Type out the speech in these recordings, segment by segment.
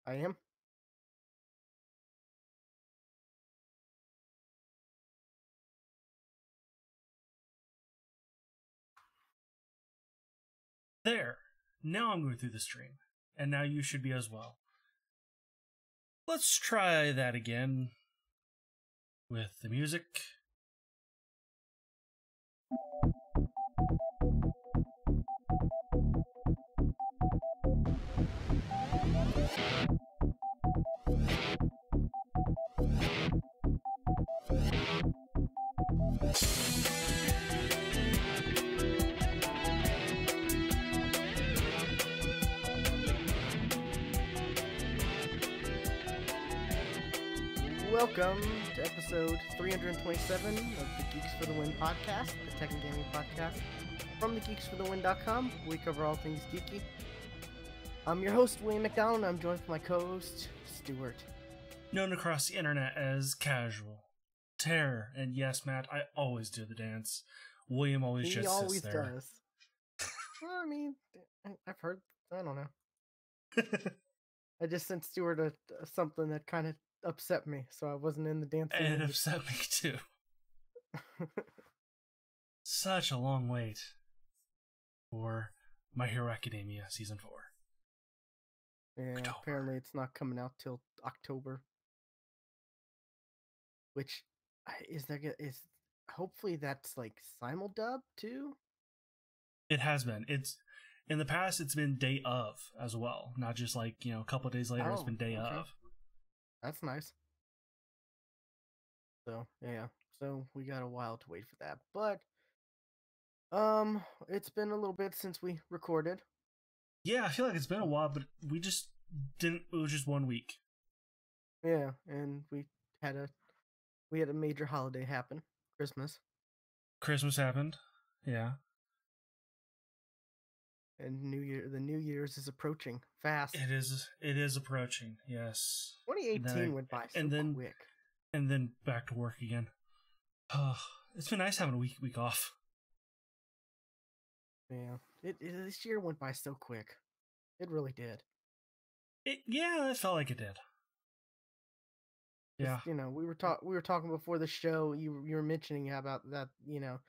I am. There. Now I'm going through the stream. And now you should be as well. Let's try that again with the music. Welcome to episode 327 of the Geeks for the Win podcast, the tech and gaming podcast from thegeeksforthewin.com. We cover all things geeky. I'm your host, William McDonald, and I'm joined by my co-host, Stuart. Known across the internet as Casual, Terror, and yes, Matt, I always do the dance. William always He just always sits there. does. Well, I mean, I've heard, I don't know. I just sent Stuart something that kind of upset me, so I wasn't in the dancing It mood. upset me too. Such a long wait for My Hero Academia Season 4. Yeah, October. apparently it's not coming out till October. Which is hopefully that's like simuldub too. It has been. It's in the past. It's been day of as well, not just like a couple of days later. It's been day of. That's nice. So yeah, so we got a while to wait for that, but it's been a little bit since we recorded. Yeah, I feel like it's been a while, but we just didn't. It was just 1 week. Yeah, and we had a major holiday happen. Christmas happened. Yeah. And the New Year's is approaching fast. It is approaching. Yes. 2018 went by so quick. And then back to work again. Oh, it's been nice having a week off. Yeah, this year went by so quick. It really did. It felt like it did. Yeah. We were talking before the show. You were mentioning about that. You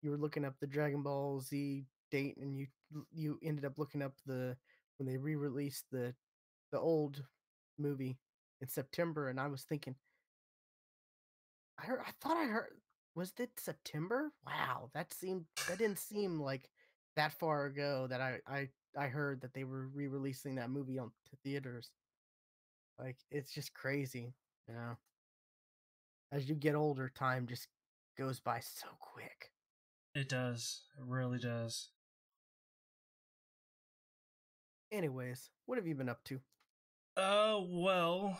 were looking up the Dragon Ball Z date, and you ended up looking up when they re-released the old movie in September, and I was thinking, I thought I heard, was it September? Wow, that didn't seem like that far ago that I heard that they were re-releasing that movie to theaters. Like, it's just crazy, As you get older, time just goes by so quick. It does. It really does. Anyways, what have you been up to? Well,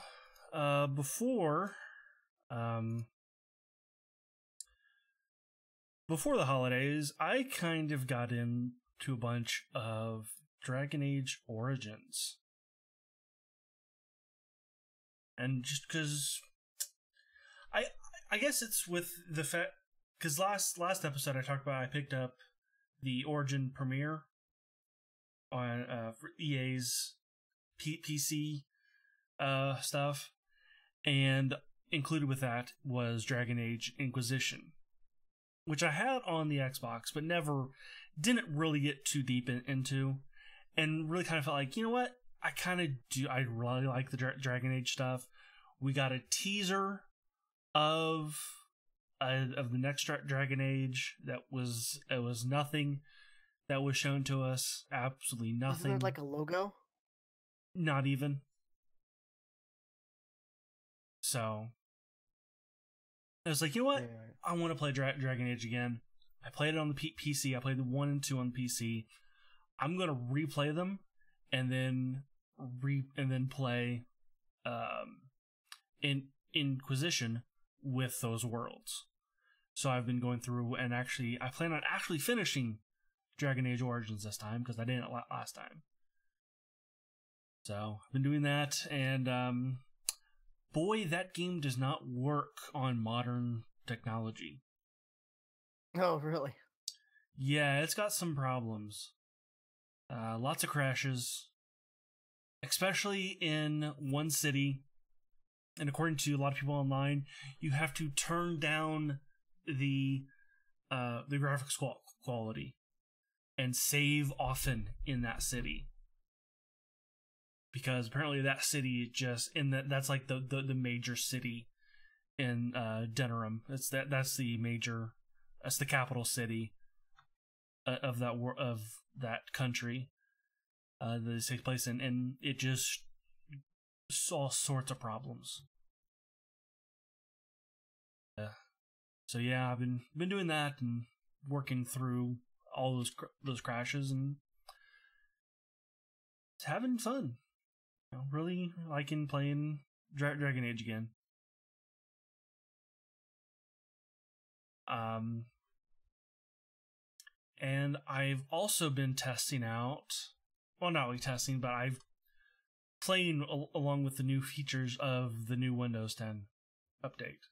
before the holidays, I kind of got into a bunch of Dragon Age Origins. And just because I guess it's with the fact, because last episode I talked about I picked up the Origin premiere on for EA's PC stuff, and included with that was Dragon Age Inquisition, which I had on the Xbox, but didn't really get too deep into, and really kind of felt like, you know what, I really like the Dragon Age stuff. We got a teaser of the next Dragon Age it was nothing that was shown to us. Absolutely nothing. Isn't it like a logo? Not even. So I was like, you know what? Yeah. I want to play Dragon Age again. I played it on the PC. I played the 1 and 2 on the PC. I'm gonna replay them, and then play in Inquisition with those worlds. So I've been going through, and actually, I plan on actually finishing Dragon Age Origins this time because I didn't last time. So I've been doing that, and boy, that game does not work on modern technology. Oh, really? Yeah, it's got some problems. Lots of crashes, especially in one city. And according to a lot of people online, you have to turn down the graphics quality and save often in that city, because apparently that city just that's like the major city in Denerim. That's the capital city of that country that this takes place in, and it just all sorts of problems. So yeah, I've been doing that and working through all those crashes and having fun. Really liking playing Dragon Age again. And I've also been testing out, well, not really testing, but I've playing along with the new features of the new Windows 10 update.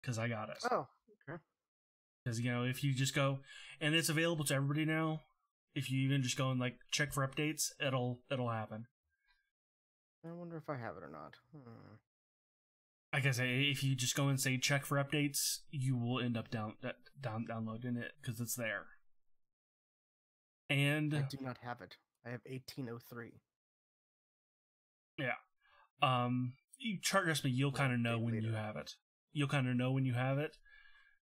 Because I got it. Oh, okay. Because, if you just go, and it's available to everybody now, if you even just go and check for updates, it'll happen. I wonder if I have it or not. Like I say, if you just go and say check for updates, you will end up downloading it because it's there. And I do not have it. I have 1803. Yeah. You trust me, you'll kind of know when you have it. You'll kind of know when you have it,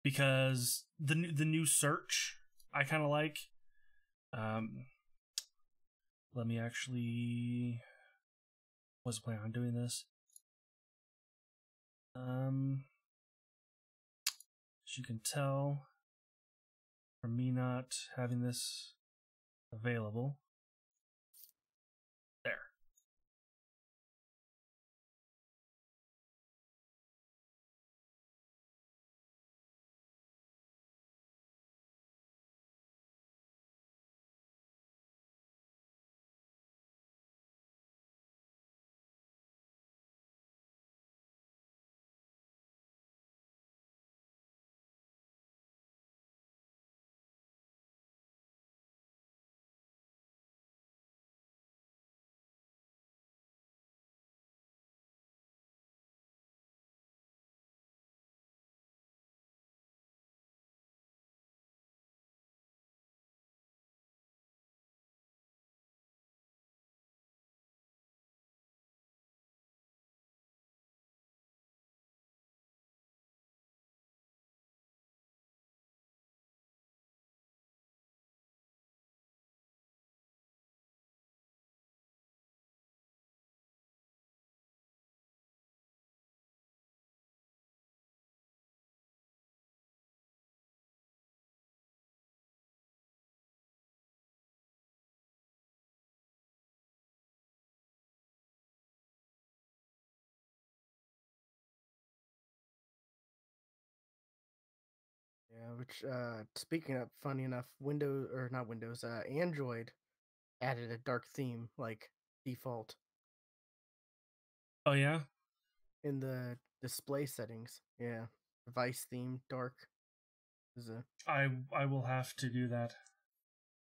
because the new search I kind of like. Let me actually. Was planning on doing this. As you can tell from me not having this available. There. Yeah, which speaking of, funny enough, Windows or not Windows, Android added a dark theme like default Oh yeah. in the display settings. Yeah, device theme dark is I will have to do that.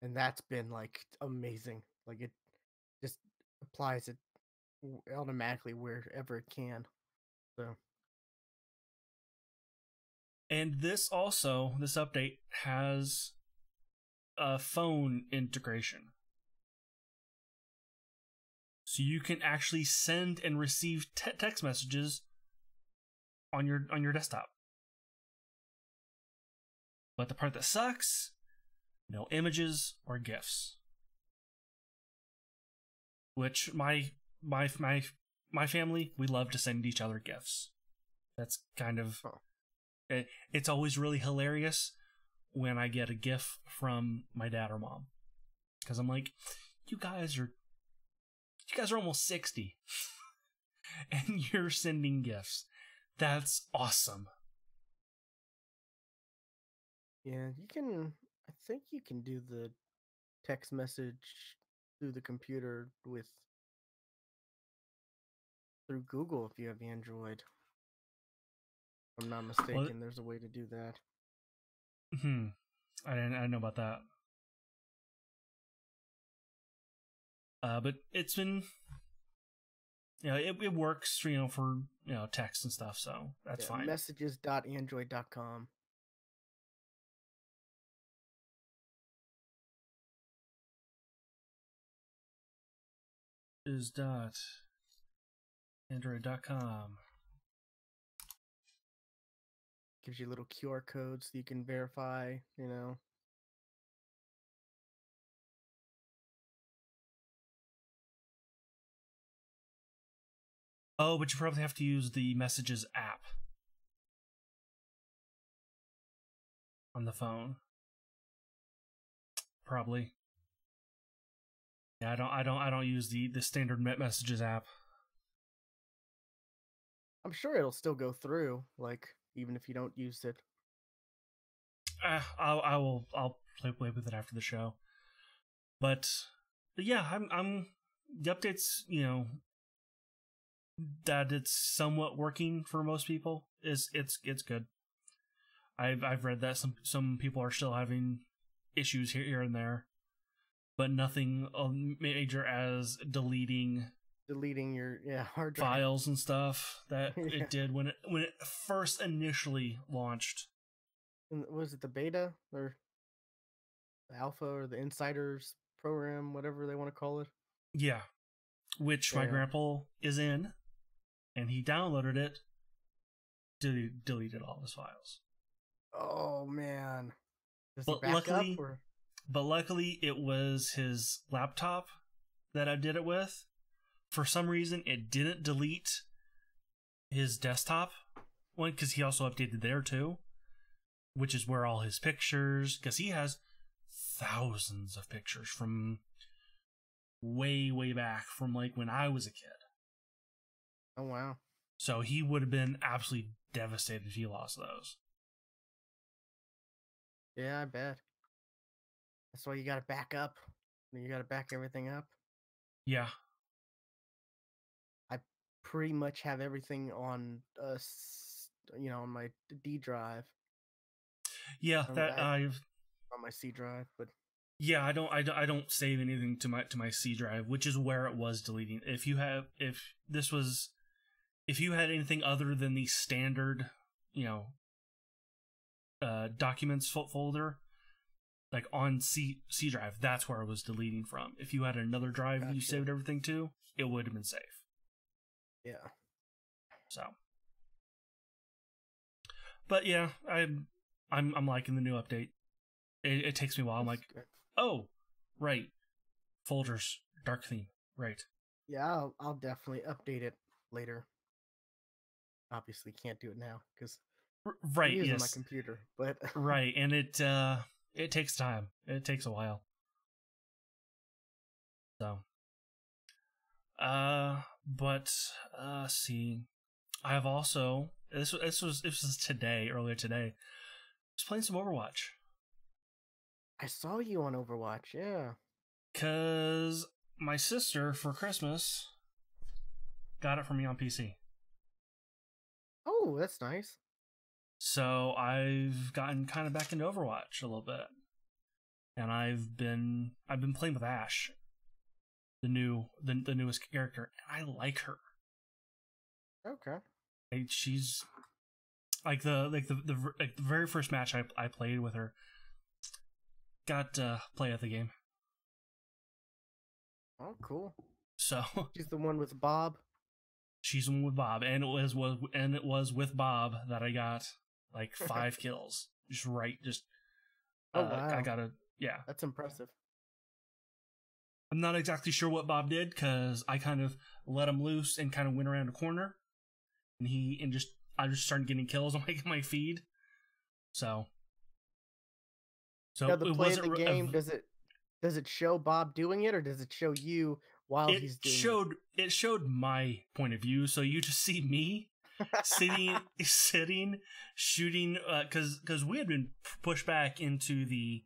and that's been like amazing. Like it just applies it automatically wherever it can. So And this update has a phone integration. So you can actually send and receive text messages on your desktop. But the part that sucks, no images or GIFs. Which my family, we love to send each other GIFs. That's kind of Huh. it's always really hilarious when I get a GIF from my dad or mom, because I'm like, you guys are almost 60, and you're sending GIFs. That's awesome. Yeah, you can. I think you can do the text message through the computer through Google if you have Android. If I'm not Well, mistaken, there's a way to do that. I didn't know about that. But it's been, it works, for text and stuff, so that's fine. Messages.android.com. Is Android.com. Gives you little QR codes so you can verify, Oh, but you probably have to use the Messages app on the phone. Probably. Yeah, I don't use the standard Messages app. I'm sure it'll still go through, like, even if you don't use it. I'll play with it after the show. But yeah, I'm the updates, that it's somewhat working for most people is it's good. I've read that some people are still having issues here and there, but nothing major as deleting your hard drive files and stuff that Yeah. it did when it first initially launched. Was it the beta or the alpha or the insiders program, whatever they want to call it? Yeah, which my grandpa is in, and he downloaded it, deleted all his files. Oh man! Does But luckily, it was his laptop that I did it with. For some reason, it didn't delete his desktop one, because he also updated there too, which is where all his pictures, because he has thousands of pictures from way back, from like when I was a kid. Oh wow! So he would have been absolutely devastated if he lost those. Yeah, I bet. That's why you got to back up. You got to back everything up. Yeah. I pretty much have everything on on my D drive. Yeah, that I've on my C drive, but yeah, I don't save anything to my C drive, which is where it was deleting. If you had anything other than the standard, documents folder, like on C drive, that's where it was deleting from. If you had another drive you saved everything to, it would have been safe. Yeah. So, but yeah, I'm liking the new update. It takes me a while. I'm like, oh, right, Folgers dark theme, right? Yeah, I'll definitely update it later. Obviously, can't do it now because right, I'm using yes, my computer, but right, and it takes time. It takes a while. So, but see, I have also this was today, earlier today. I was playing some Overwatch. I saw you on Overwatch, yeah. Cause my sister for Christmas got it for me on PC. Oh, that's nice. So I've gotten kind of back into Overwatch a little bit, and I've been playing with Ashe, the newest character, and I like her. Okay. She's like the very first match I played with her. Got to play at the game. Oh, cool. So she's the one with Bob. She's the one with Bob, and it was with Bob that I got like 5 kills. Oh wow! I gotta, yeah. That's impressive. I'm not exactly sure what Bob did because I kind of let him loose and kind of went around a corner, and I just started getting kills on my feed. So Now the it play of wasn't. the game, does it show Bob doing it, or does it show you while It he's doing it? showed my point of view, so you just see me sitting, shooting, because we had been pushed back into the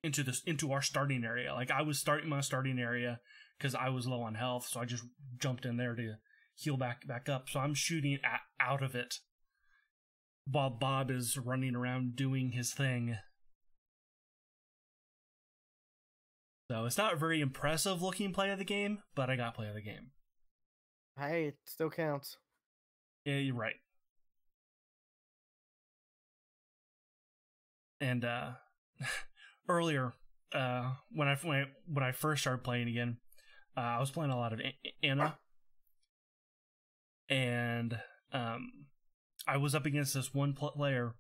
into our starting area. Like I was starting my starting area because I was low on health, so I just jumped in there to heal back up. So I'm shooting out of it while Bob is running around doing his thing. So it's not a very impressive looking play of the game, but I got play of the game. Hey, it still counts. Yeah, you're right. And earlier, when I first started playing again, I was playing a lot of Anna, and I was up against this one player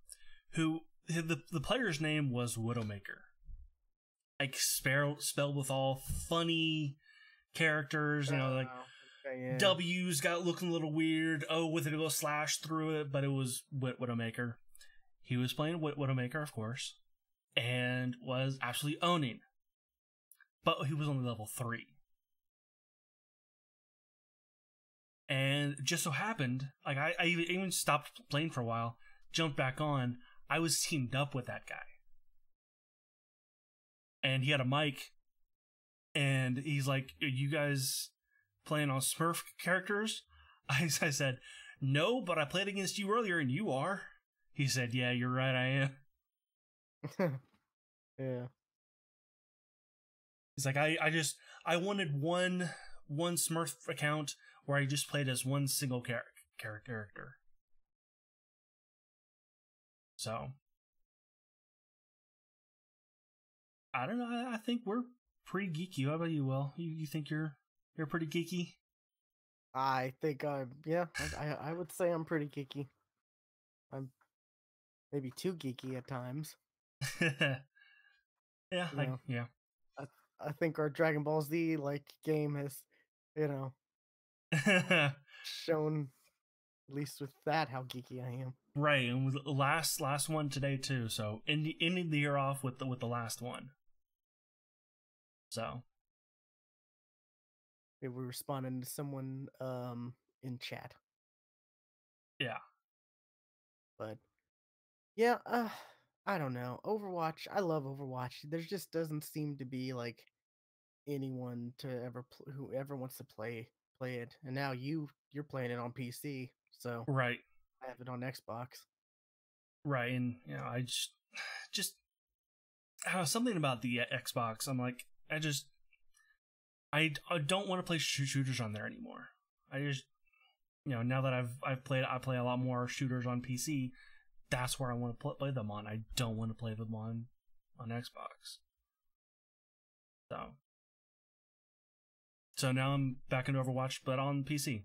who the player's name was Widowmaker, like spelled with all funny characters, like okay, yeah. W's got looking a little weird. O with a little slash through it, but it was Widowmaker. He was playing Widowmaker, of course, and was absolutely owning. But he was only level 3. And it just so happened, like I even stopped playing for a while, jumped back on. I was teamed up with that guy. And he had a mic, and he's like, "Are you guys playing on Smurf characters?" I said, "No, but I played against you earlier, and you are." He said, "Yeah, you're right, I am." Yeah. He's like, I wanted one Smurf account where I just played as one single character. So I don't know. I think we're pretty geeky. How about you, Will? You think you're pretty geeky? I think I would say I'm pretty geeky. I'm maybe too geeky at times. Yeah, You yeah. I think our Dragon Ball Z game has, you know, shown at least with that how geeky I am. Right, and with the last one today too. So ending the year off with the last one. So We were responding to someone in chat. yeah. But yeah, I don't know. Overwatch, I love Overwatch. There just doesn't seem to be anyone to who ever wants to play it. And now you're playing it on PC, so Right. I have it on Xbox. Right, and I just something about the Xbox. I'm like, I don't want to play shooters on there anymore. I just now that I play a lot more shooters on PC. That's where I want to play them on. I don't want to play them on Xbox. So now I'm back into Overwatch, but on PC.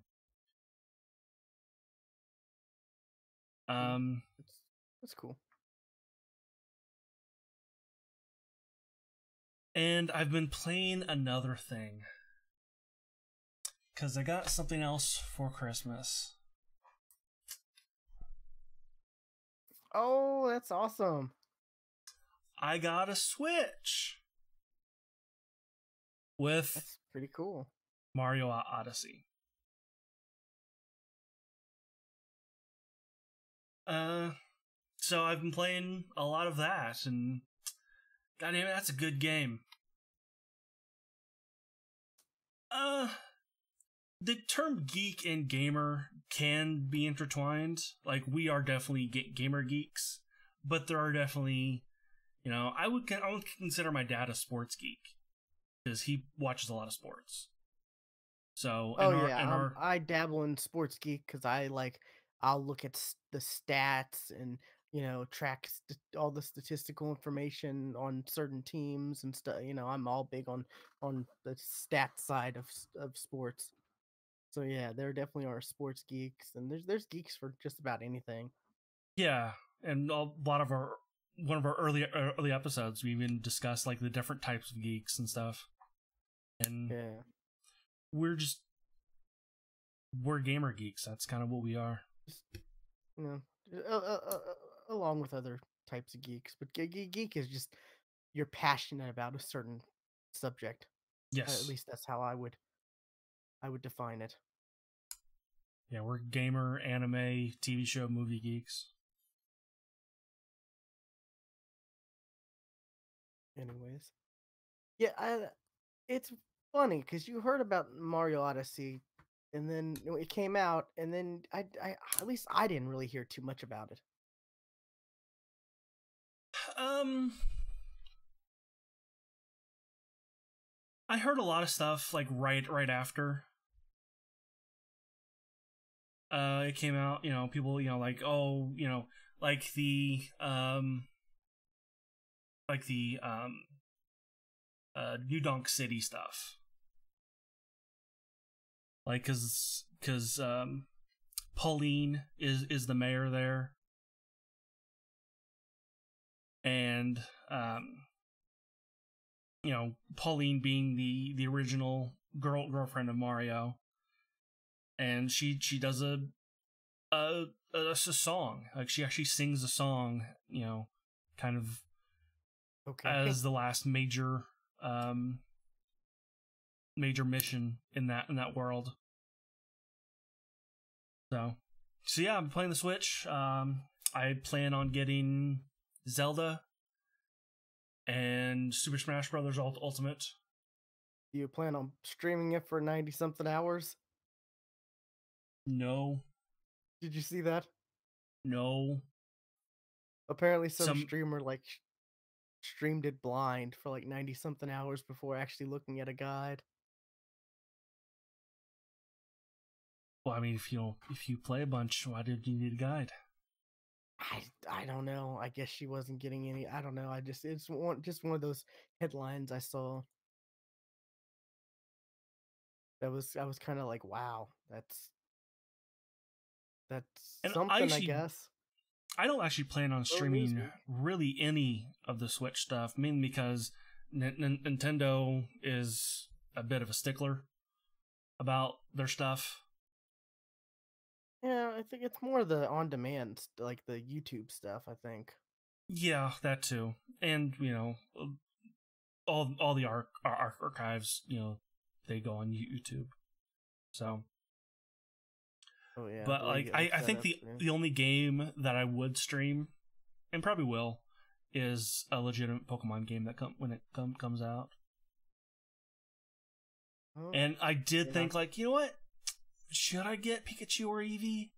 That's cool. And I've been playing another thing because I got something else for Christmas. Oh, that's awesome. I got a Switch with That's pretty cool. Mario Odyssey. So I've been playing a lot of that, and goddamn it, that's a good game. The term geek and gamer can be intertwined. Like, we are definitely gamer geeks, but there are definitely, I would consider my dad a sports geek because he watches a lot of sports. So, I dabble in sports geek because I'll look at the stats and track all the statistical information on certain teams and stuff. I'm all big on the stat side of sports. So yeah, there definitely are sports geeks, and there's geeks for just about anything. Yeah, and a lot of one of our early episodes, we even discussed like the different types of geeks and stuff. And yeah, we're just we're gamer geeks. That's kind of what we are. Just, you know, along with other types of geeks, but geek is just you're passionate about a certain subject. At Yes. least that's how I would define it. Yeah, we're gamer, anime, TV show, movie geeks. Anyways, yeah, it's funny because you heard about Mario Odyssey, and then it came out, and then at least I didn't really hear too much about it. Um, I heard a lot of stuff like right after it came out. You know, people, you know, like, oh, you know, like the New Donk City stuff. Like, cause Pauline is the mayor there, and you know, Pauline being the original girlfriend of Mario, and she does a song. Like, she actually sings a song, you know, kind of Okay. as the last major mission in that world. So yeah, I'm playing the Switch. I plan on getting Zelda and Super Smash Bros. Ultimate. Do you plan on streaming it for 90 something hours? No. Did you see that? No. Apparently, some streamer like streamed it blind for like 90 something hours before actually looking at a guide. Well, I mean, if you play a bunch, why did you need a guide? I don't know. I guess she wasn't getting any. I don't know. It's one of those headlines I saw. I was kind of like, wow, that's And something, I guess. I don't actually plan on streaming really any of the Switch stuff, mainly because Nintendo is a bit of a stickler about their stuff. Yeah, I think it's more the on-demand, like the YouTube stuff, I think. Yeah, that too. And, you know, all the archives, you know, they go on YouTube. So, oh yeah, but like I think the only game that I would stream, and probably will, is a legitimate Pokemon game that when it comes out. Oh, and I did think, like, you know what? Should I get Pikachu or Eevee?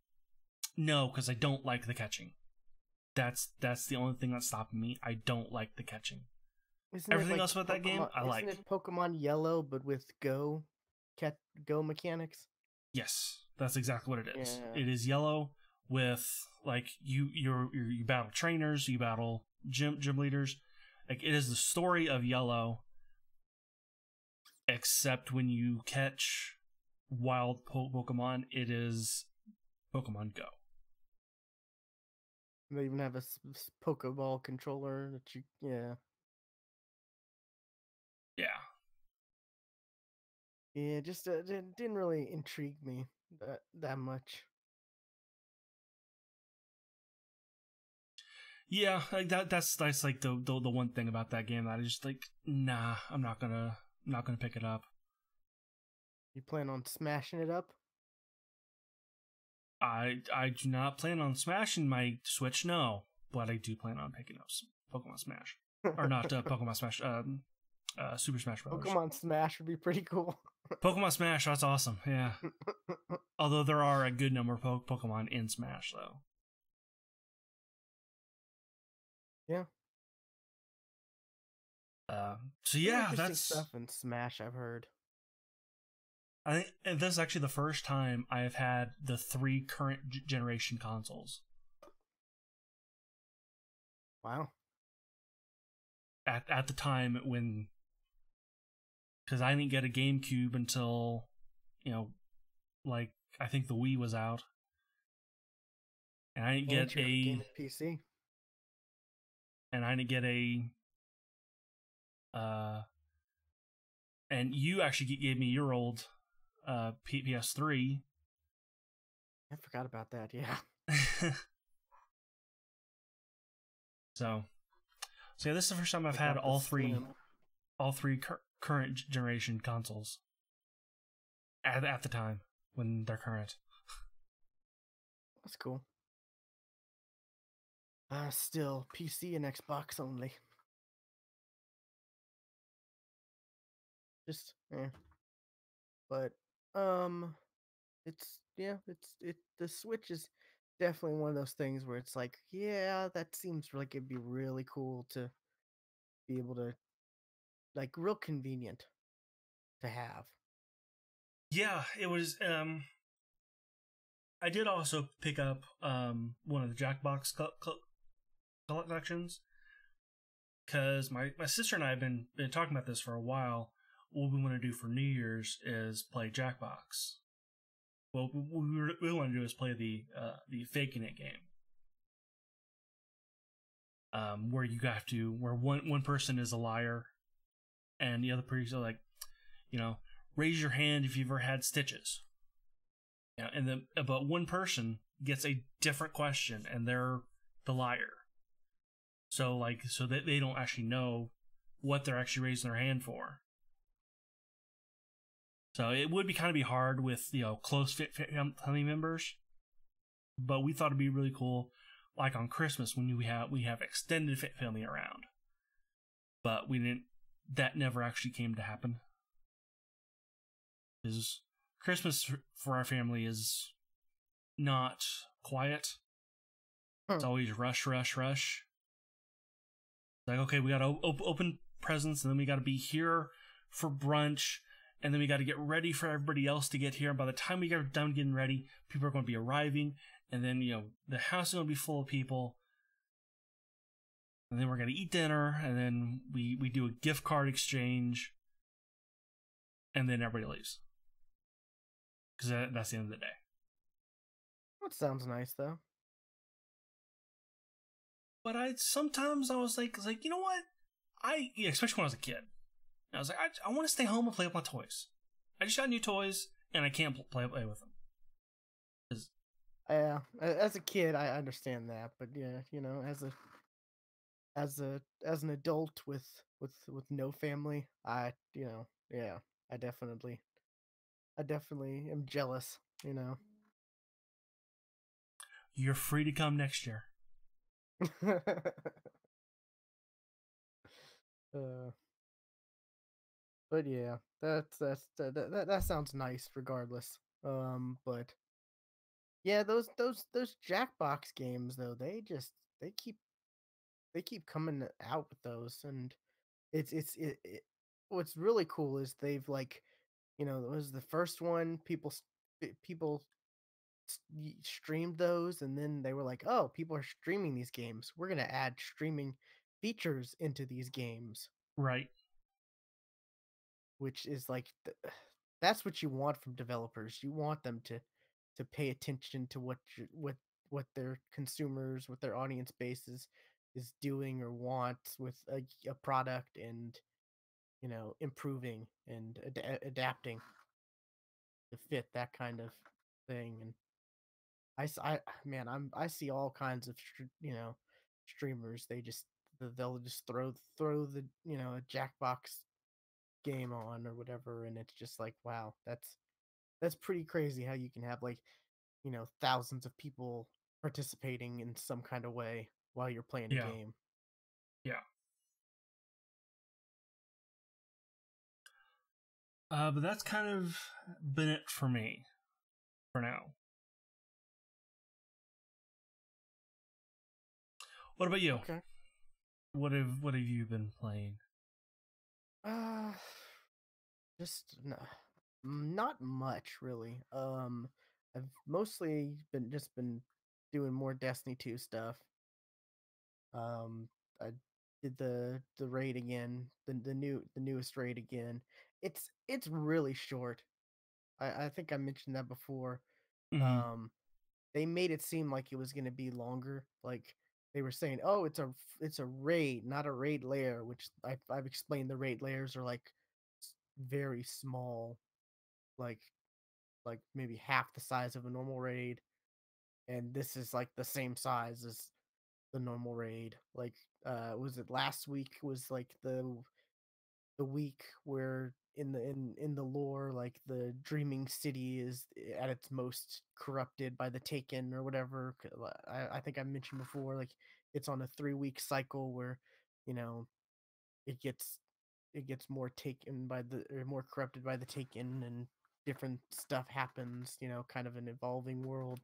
No, because I don't like the catching. That's the only thing that's stopping me. I don't like the catching. Everything else about that game, I like. Isn't it Pokemon Yellow, but with Go mechanics? Yes, that's exactly what it is. Yeah. It is Yellow with, like, you battle trainers, you battle gym leaders. Like, it is the story of Yellow, except when you catch wild Pokemon, it is Pokemon Go. They even have a Pokeball controller that you, yeah. Yeah, just it didn't really intrigue me that much. Yeah, like that's like the one thing about that game that I just like, nah, I'm not gonna pick it up. You plan on smashing it up? I do not plan on smashing my Switch, no, but I do plan on picking up Pokemon Smash, or not Pokemon Smash, Super Smash Bros. Pokemon Smash would be pretty cool. Pokemon Smash, that's awesome, yeah. Although there are a good number of Pokemon in Smash, though. Yeah. So yeah, that's stuff in Smash, I've heard. I think this is actually the first time I have had the 3 current generation consoles. Wow. At the time when, because I didn't get a GameCube until, you know, like, I think the Wii was out, and I didn't get a PC, and I didn't get a and you actually gave me your old PS3, I forgot about that. Yeah, so, so yeah, this is the first time I've I had got the Slim. all three current generation consoles at the time when they're current. That's cool. Still PC and Xbox only. Just but um, it's yeah, the Switch is definitely one of those things where it's like, yeah, that seems like it'd be really cool to be able to like real convenient to have. Yeah, it was. I did also pick up one of the Jackbox collections because my sister and I have been talking about this for a while. What we want to do for New Year's is play Jackbox. What we want to do is play the faking it game, where you have to where one person is a liar, and the other person like, you know, raise your hand if you've ever had stitches. Yeah, and then but one person gets a different question, and they're the liar. So like, so that they don't actually know what they're actually raising their hand for. So it would be kind of be hard with close family members, but we thought it'd be really cool, like on Christmas when we have extended family around. But we didn't. That never actually came to happen. Because Christmas for our family is not quiet. Huh. It's always rush, rush, rush. Like, okay, we got to open presents, and then we got to be here for brunch, and then we got to get ready for everybody else to get here. And by the time we get done getting ready, people are going to be arriving, and then the house is going to be full of people, and then we're going to eat dinner, and then we do a gift card exchange, and then everybody leaves because that's the end of the day. That sounds nice though. But I was like, you know what? Especially when I was a kid, I was like, I want to stay home and play with my toys. I just got new toys and I can't play with them. Yeah, as a kid, I understand that, but yeah, as an adult with no family, yeah, I definitely I definitely am jealous. You're free to come next year. uh, but yeah, that sounds nice regardless. But yeah, those Jackbox games though, they keep they keep coming out with those, and what's really cool is they've like, it was the first one people streamed those, and then they were like, oh, people are streaming these games, we're gonna add streaming features into these games, Right. which is like that's what you want from developers. You want them to pay attention to what their consumers, what their audience base is doing or wants with a product, and improving and adapting to fit that kind of thing. And man, I see all kinds of streamers. They'll just throw the a Jackbox game on or whatever, and it's just like, wow, that's pretty crazy how you can have like thousands of people participating in some kind of way while you're playing a Yeah. game. Yeah. But that's kind of been it for me for now. What about you? Okay. What have you been playing? Uh, just no, not much really. I've mostly been doing more Destiny 2 stuff. I did the raid again, the newest raid again. It's really short. I think I mentioned that before. Mm-hmm. Um, they made it seem like it was gonna be longer. Like they were saying, "Oh, it's a raid, not a raid layer," which I've explained. The raid layers are like very small, like maybe half the size of a normal raid. and this is like the same size as the normal raid. Like, was it last week? Was like the week where in the lore, like the Dreaming City is at its most corrupted by the Taken or whatever. I think I mentioned before, like it's on a 3 week cycle where, you know, it gets it gets more taken by the or more corrupted by the Taken, and different stuff happens. You know, kind of an evolving world,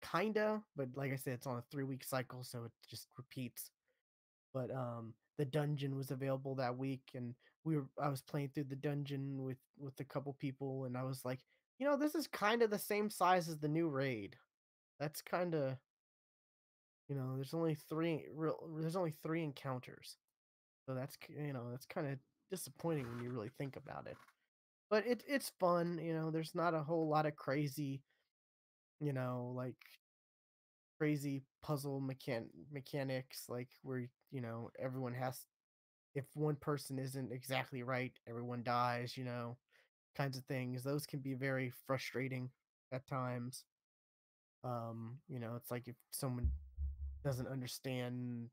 kinda. But like I said, it's on a 3 week cycle, so it just repeats. But the dungeon was available that week, and I was playing through the dungeon with a couple people, and I was like, this is kind of the same size as the new raid. That's kind of, there's only 3 encounters, so that's kind of disappointing when you really think about it. But it's fun. There's not a whole lot of crazy, like crazy puzzle mechanics, like where everyone has, if one person isn't exactly right, everyone dies, kinds of things. Those can be very frustrating at times. It's like if someone doesn't understand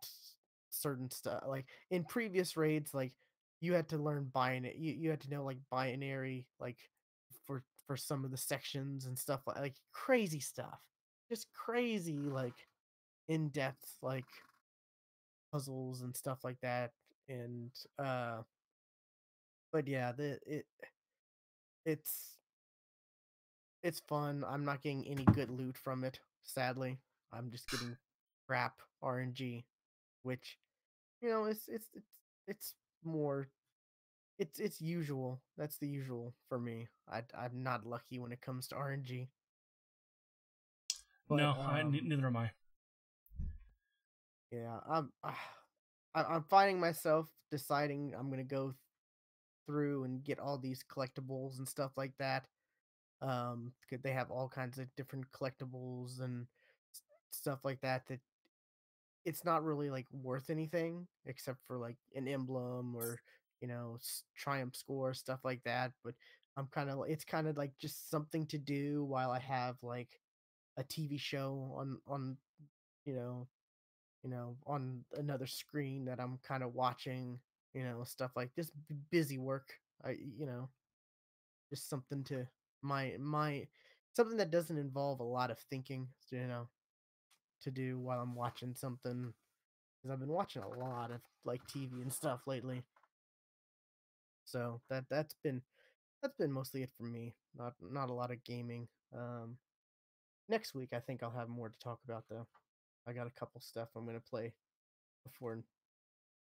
certain stuff. Like in previous raids, like you had to learn binary, you had to know like binary, like for some of the sections and stuff, like crazy stuff. Just crazy, like in-depth, like puzzles and stuff like that. And but yeah, it's it's fun. I'm not getting any good loot from it, sadly. I'm just getting crap RNG, which it's more, it's usual. That's the usual for me. I'm not lucky when it comes to RNG. But No, neither am I. yeah, I'm finding myself deciding I'm gonna go through and get all these collectibles and stuff like that. Because they have all kinds of different collectibles and stuff like that, that it's not really like worth anything except for like an emblem or triumph score, stuff like that. But it's kind of like just something to do while I have like a TV show on you know on another screen that I'm kind of watching, stuff like just busy work. I just something to my something that doesn't involve a lot of thinking, to do while I'm watching something, because I've been watching a lot of like TV and stuff lately. So that's been mostly it for me. Not a lot of gaming. Next week I think I'll have more to talk about though. I got a couple stuff I'm gonna play before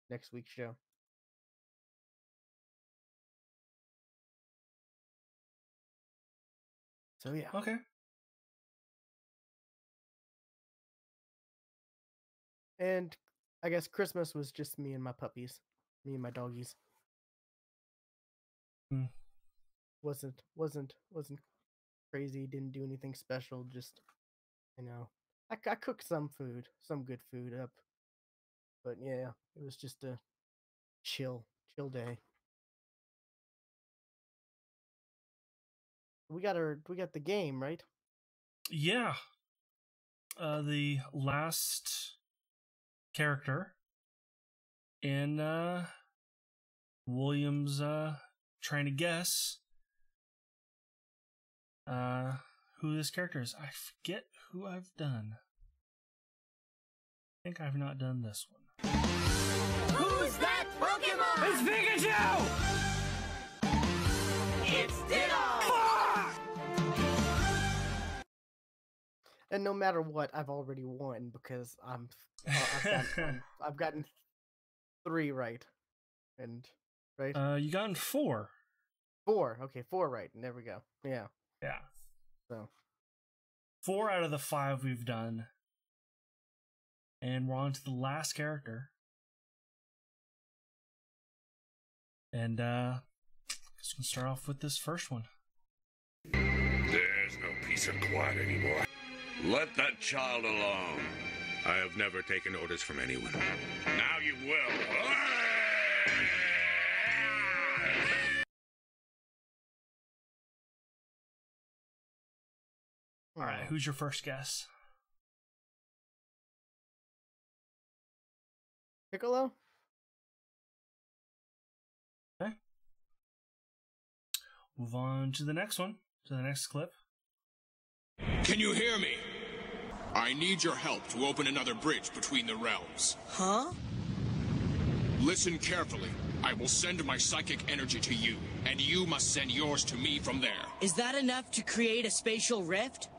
next week's show. So yeah. Okay. And I guess Christmas was just me and my puppies, me and my doggies. Mm. Wasn't crazy. Didn't do anything special. Just I cooked some food, some good food up. But yeah, it was just a chill day. We got the game right. Yeah. The last character in William's trying to guess who this character is. I forget who I've done. I think I've not done this one. Who's that Pokemon? It's Pikachu! It's Ditto! And no matter what, I've already won because I've gotten 3 right. And right? You gotten 4. 4. Okay, 4 right. And there we go. Yeah. Yeah. So 4 out of the 5 we've done. And we're on to the last character. And just gonna start off with this first one. There's no peace and quiet anymore. Let that child alone. I have never taken orders from anyone. Now you will. All right, who's your first guess? Piccolo? Okay. Move on to the next one, to the next clip. Can you hear me? I need your help to open another bridge between the realms. Huh? Listen carefully. I will send my psychic energy to you, and you must send yours to me from there. Is that enough to create a spatial rift?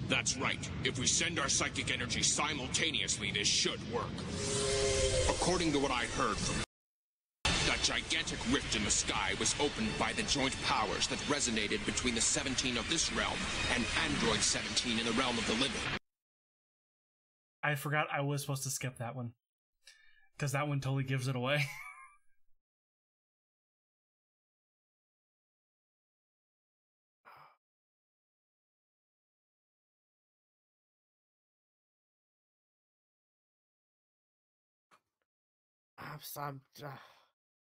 That's right. If we send our psychic energy simultaneously, this should work. According to what I heard from that gigantic rift in the sky was opened by the joint powers that resonated between the 17 of this realm and Android 17 in the realm of the living. I forgot I was supposed to skip that one, because that one totally gives it away.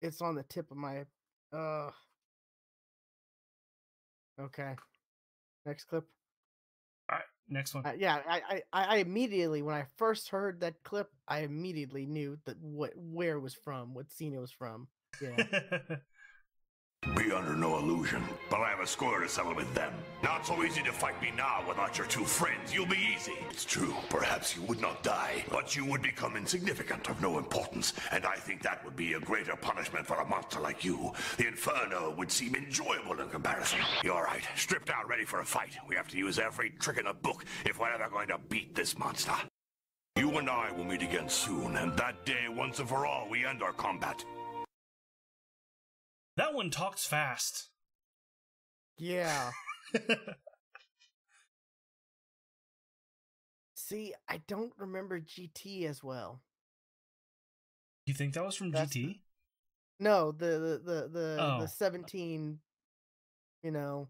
It's on the tip of my. Okay. Next clip. All right, next one. Yeah, I immediately, when I first heard that clip, I immediately knew that where it was from, what scene it was from. Yeah. Be under no illusion, but I have a score to settle with them. Not so easy to fight me now without your two friends. You'll be easy. It's true, perhaps you would not die, but you would become insignificant, of no importance, and I think that would be a greater punishment for a monster like you. The Inferno would seem enjoyable in comparison. You're all right. Stripped out, ready for a fight. We have to use every trick in the book if we're ever going to beat this monster. You and I will meet again soon, and that day, once and for all, we end our combat. That one talks fast. Yeah. See, I don't remember GT as well. You think that was from That's GT? No, the Oh. 17, you know,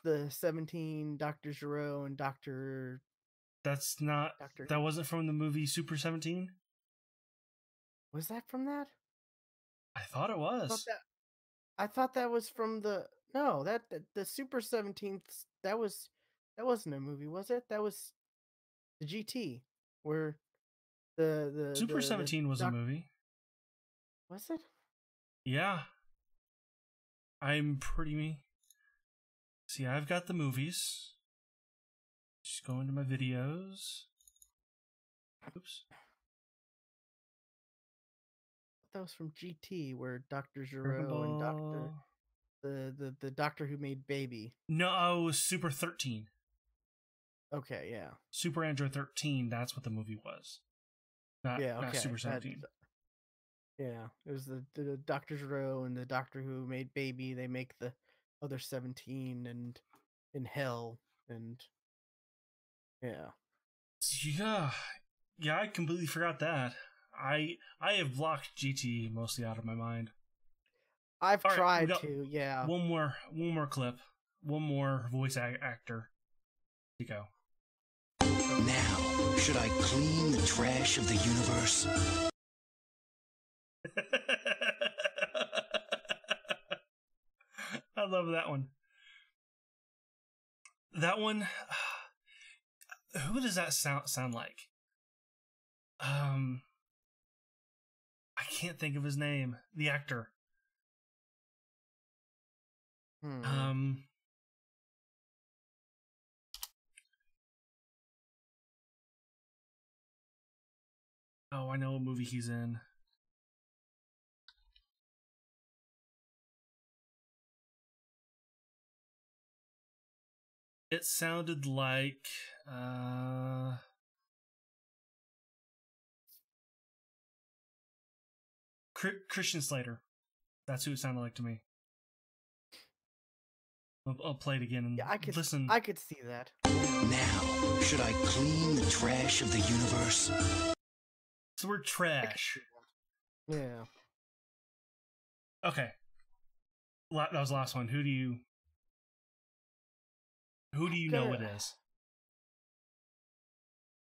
the 17 Dr. Giro and Dr. That's not. Dr. That wasn't from the movie Super 17? Was that from that? I thought it was. I thought that was from the the Super 17th. That wasn't a movie, was it? That was the GT, where the Super 17 was a movie. Was it? Yeah. I'm pretty. See, I've got the movies. Just go into my videos. Oops. That was from GT, where Dr. Dragon Giro and Ball. the doctor who made Baby. No, it was Super 13. Okay, yeah. Super Android 13, that's what the movie was. Not Super 17. Yeah, it was the Dr. Giro and the doctor who made Baby. They make the other 17 and in Hell, and yeah. Yeah, I completely forgot that. I have blocked GT mostly out of my mind. I've All right, tried we got to, yeah. One more clip. One more voice actor. Here you go. Now, should I clean the trash of the universe? I love that one. That one. Who does that sound like? I can't think of his name. The actor. Oh, I know what movie he's in. It sounded like Christian Slater. That's who it sounded like to me. I'll play it again and listen. I could see that. Now, should I clean the trash of the universe? So we're trash. Yeah. Okay. That was the last one. Who do you know it is?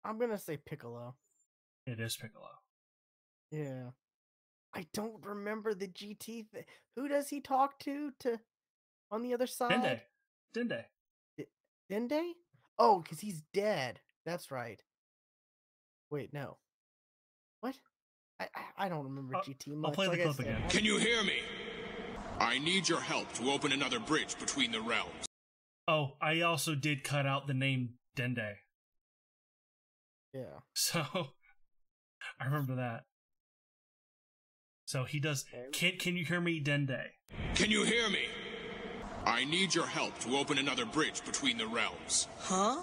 I'm gonna say Piccolo. It is Piccolo. Yeah. I don't remember the GT thing. Who does he talk to on the other side? Dende. Dende? Oh, because he's dead. That's right. Wait, no. What? I don't remember GT I'll much. play the Like I clip said, again. Can you hear me? I need your help to open another bridge between the realms. Oh, I also did cut out the name Dende. Yeah. So, I remember that. So he does. Can you hear me, Dende? Can you hear me? I need your help to open another bridge between the realms. Huh?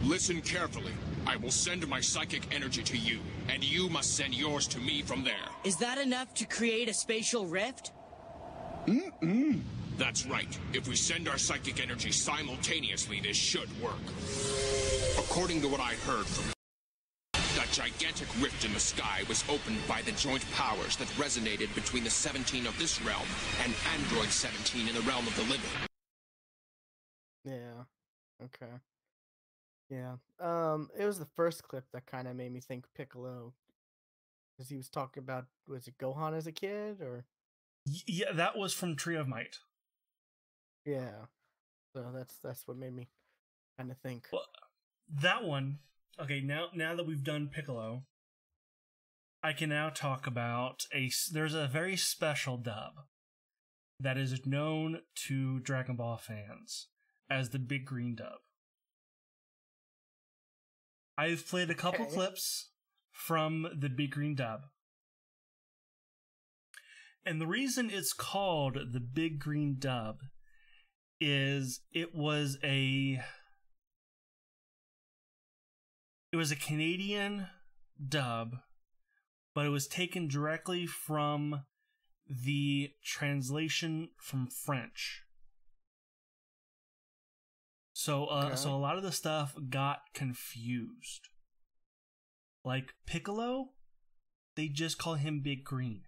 Listen carefully. I will send my psychic energy to you, and you must send yours to me from there. Is that enough to create a spatial rift? That's right. If we send our psychic energy simultaneously, this should work. According to what I heard from that gigantic rift in the sky was opened by the joint powers that resonated between the 17 of this realm and Android 17 in the realm of the living. Yeah. Okay. Yeah. It was the first clip that kind of made me think Piccolo, because he was talking about, was it Gohan as a kid or? Yeah, that was from Tree of Might. Yeah. So that's what made me kind of think. Well, that one. Okay, now that we've done Piccolo, I can now talk about there's a very special dub that is known to Dragon Ball fans as the Big Green Dub. I've played a couple clips from the Big Green Dub. And the reason it's called the Big Green Dub is it was a Canadian dub, but it was taken directly from the translation from French. So so a lot of the stuff got confused. Like Piccolo, they just call him Big Green.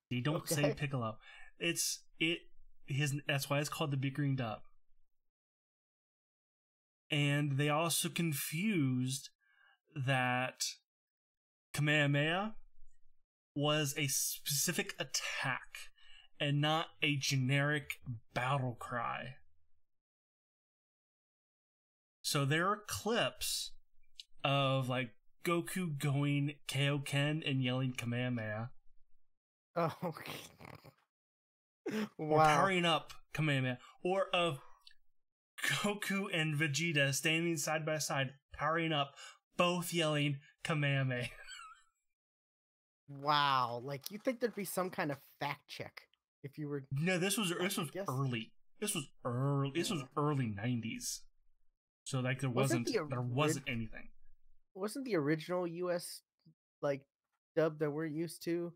They don't say Piccolo. That's why it's called the Big Green Dub. And they also confused that Kamehameha was a specific attack and not a generic battle cry. So there are clips of like Goku going Kaioken and yelling Kamehameha. Oh, okay. Or powering up Kamehameha. Or of Goku and Vegeta standing side by side, powering up, both yelling Kamehameha. Wow. Like, you'd think there'd be some kind of fact check if you were... No, this was early. This was early 90s. So like there wasn't anything. Wasn't the original US like dub that we're used to?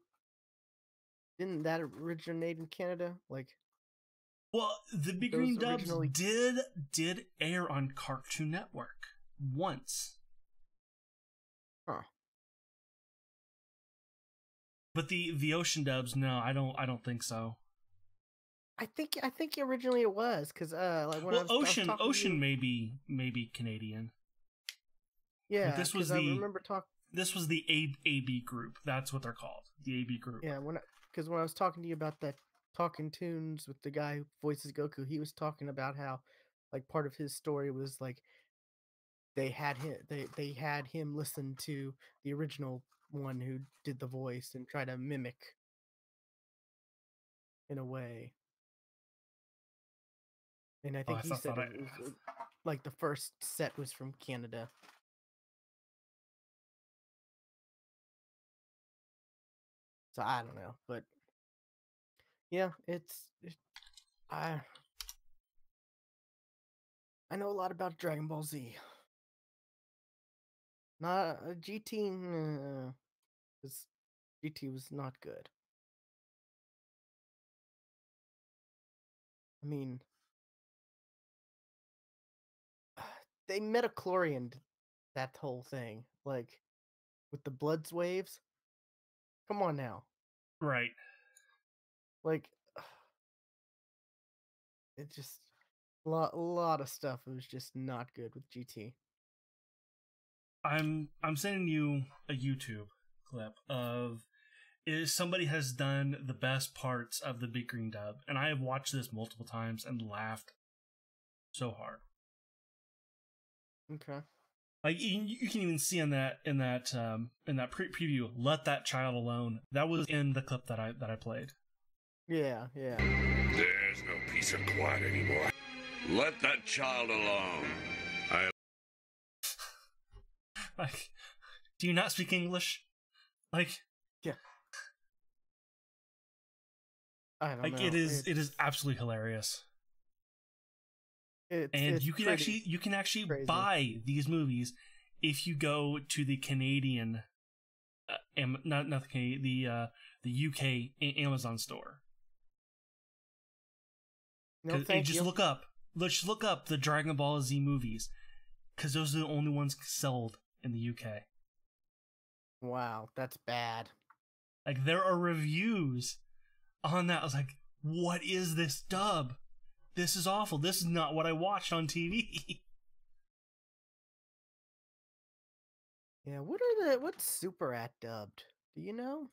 Didn't that originate in Canada? Like, well, the Big Green Dubs did air on Cartoon Network once. Huh. But the Ocean dubs, no, I don't think so. I think originally it was, because like when Ocean may be Canadian. Yeah, but this was I remember This was the AB group. That's what they're called. The AB group. Yeah, when I was talking to you about that Talking Tunes with the guy who voices Goku, he was talking about how like part of his story was like they had him listen to the original one who did the voice and try to mimic in a way. And I think he said it was like the first set was from Canada. So I don't know, but yeah, I know a lot about Dragon Ball Z. Not a GT, because GT was not good. I mean, they metachlorianed that whole thing, like with the Bloods waves. Come on now, right? Like, it just a lot of stuff was just not good with GT. I'm sending you a YouTube clip of somebody has done the best parts of the Big Green Dub, and I have watched this multiple times and laughed so hard. Okay. Like you can even see in that preview, "Let that child alone." That was in the clip that I played. Yeah, yeah. There's no peace or quiet anymore. Let that child alone. Like, do you not speak English? Like, Yeah. I don't like know. it is absolutely hilarious. It's you can actually crazy. buy these movies if you go to the Canadian, not the Canadian, the UK Amazon store. No, thank you. Let's look up the Dragon Ball Z movies, because those are the only ones sold in the UK. Wow, that's bad. Like, there are reviews on that. I was like, what is this dub? This is awful. This is not what I watched on TV. Yeah, what's Super at dubbed? Do you know?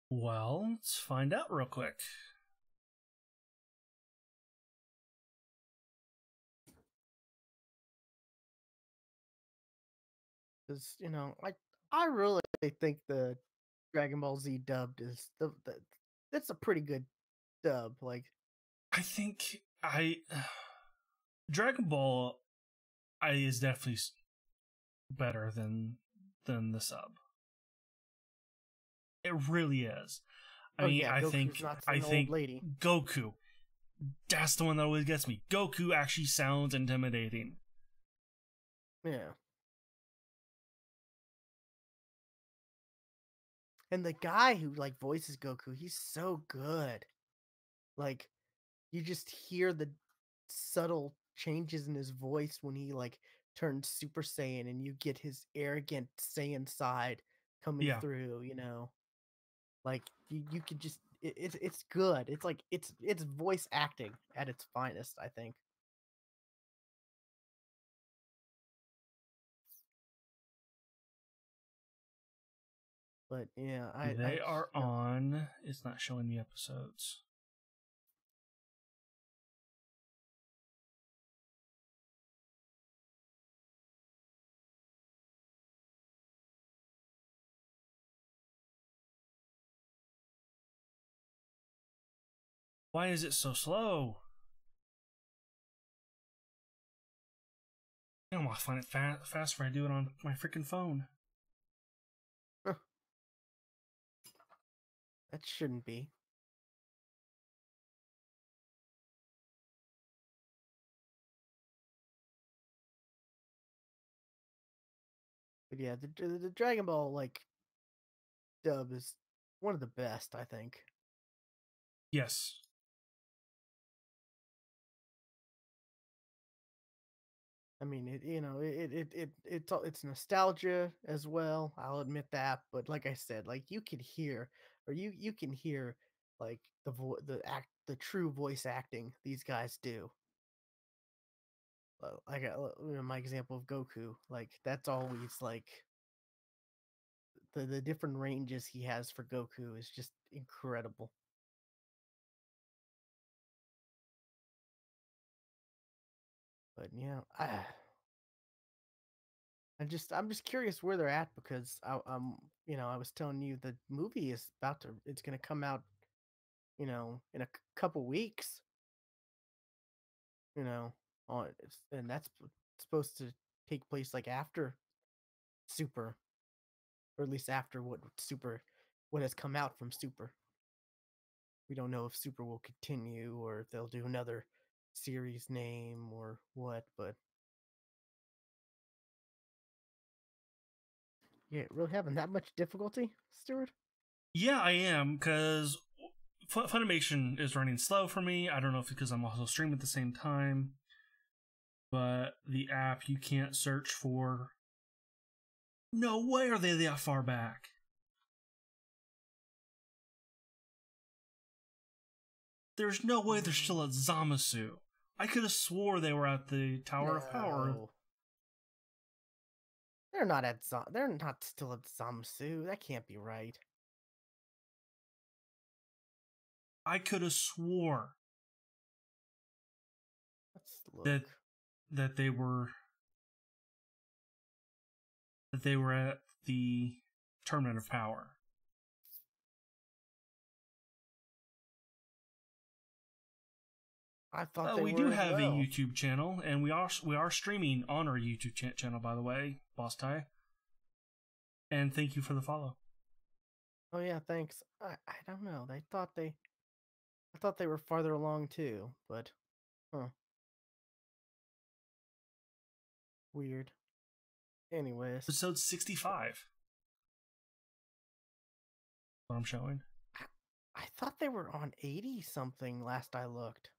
Well, let's find out real quick. Because I really think the Dragon Ball Z dubbed is that's a pretty good dub. Like, I think Dragon Ball is definitely better than the sub. It really is. I Goku's not some old lady. Goku. That's the one that always gets me. Goku actually sounds intimidating. Yeah. And the guy who like voices Goku, he's so good. Like, you just hear the subtle changes in his voice when he like turns Super Saiyan, and you get his arrogant Saiyan side coming through. Like you could just it's good. It's like it's voice acting at its finest, I think. But yeah, They are on. It's not showing the episodes. Why is it so slow? I'm gonna find it faster when I do it on my freaking phone. That shouldn't be. But yeah, the Dragon Ball like dub is one of the best, I think. Yes. I mean, it's nostalgia as well. I'll admit that, but like I said, like you could hear, or you can hear, like the true voice acting these guys do. Like my example of Goku, like that's always like the different ranges he has for Goku is just incredible. But yeah, I'm just curious where they're at, because I was telling you the movie is it's gonna come out, in a couple weeks, you know, and that's supposed to take place like after Super, or at least after what has come out from Super. We don't know if Super will continue, or if they'll do another series name or what, but yeah, really having that much difficulty, Stuart? Yeah, I am, because Funimation is running slow for me. I don't know if it's because I'm also streaming at the same time, but the app you can't search for. No way are they that far back. There's no way they're still at Zamasu. I could have swore they were at the Tower of Power. They're not still at Zamasu. That can't be right. I could have swore Let's look. that they were at the Tournament of Power. I thought they we were do as have a well. YouTube channel, and we are streaming on our YouTube channel, by the way, Boss Ty. And thank you for the follow. Oh yeah, thanks. I don't know. I thought they were farther along too, but weird. Anyways, Episode 65. What I'm showing. I thought they were on 80 something last I looked.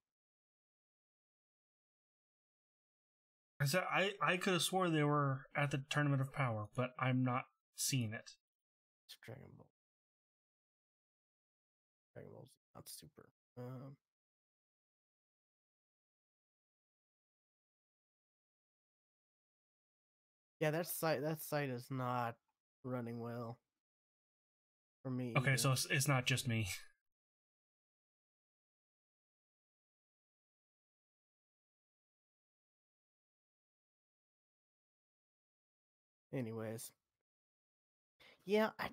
I could have sworn they were at the Tournament of Power, but I'm not seeing it. It's Dragon Ball. Dragon Ball's not super. Yeah, that site is not running well for me. Okay, either. so it's not just me. Anyways, yeah, I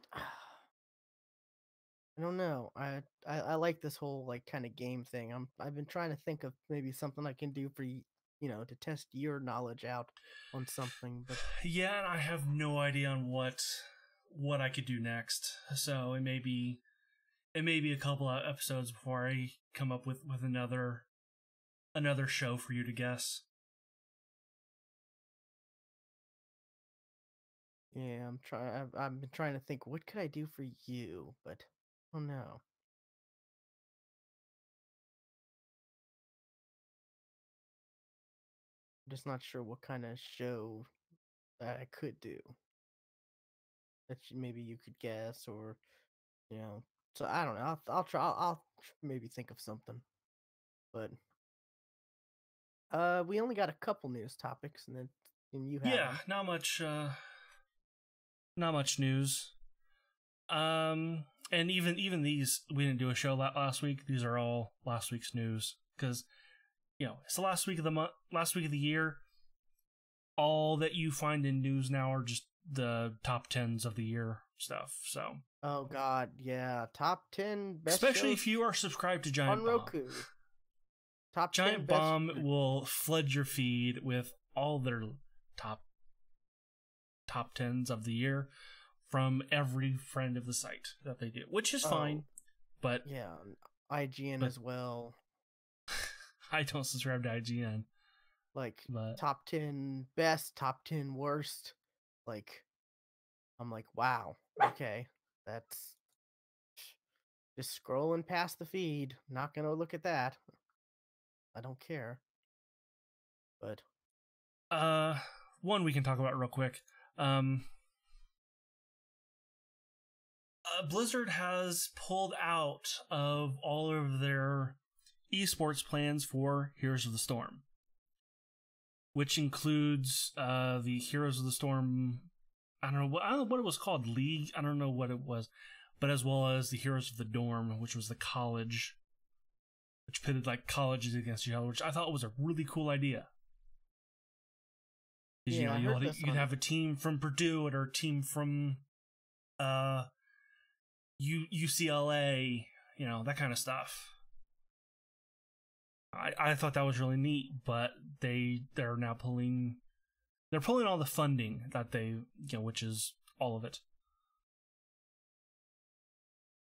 don't know. I like this whole like kind of game thing. I've been trying to think of maybe something I can do for to test your knowledge out on something. But yeah, and I have no idea on what I could do next. So it may be a couple of episodes before I come up with another show for you to guess. yeah, I've been trying to think what could I do for you, but oh no. I'm just not sure what kind of show that I could do that maybe you could guess, or So I don't know. I'll try. I'll maybe think of something. But we only got a couple news topics, and you have Yeah, them. not much news. And even these, we didn't do a show last week. These are all last week's news because it's the last week of the month, last week of the year. All that you find in news now are just the top 10s of the year stuff. So Oh God, yeah, top 10 best. Especially shows if you are subscribed to Giant on Bomb. Roku. Top 10 Giant best. Bomb will flood your feed with all their top 10s of the year from every friend of the site that they do, which is fine. But yeah, IGN as well. I don't subscribe to IGN. Like But top 10 best, top 10 worst. Like I'm like, wow, okay, that's just scrolling past the feed. Not gonna look at that. I don't care. But one we can talk about real quick. Blizzard has pulled out of all of their esports plans for Heroes of the Storm, which includes the Heroes of the Storm. I don't know what it was called, League. I don't know what it was, but as well as the Heroes of the Dorm, which was the college, which pitted like colleges against each other, which I thought was a really cool idea. Yeah, you'd have a team from Purdue or a team from UCLA, that kind of stuff. I thought that was really neat, but they're now pulling all the funding that they, which is all of it.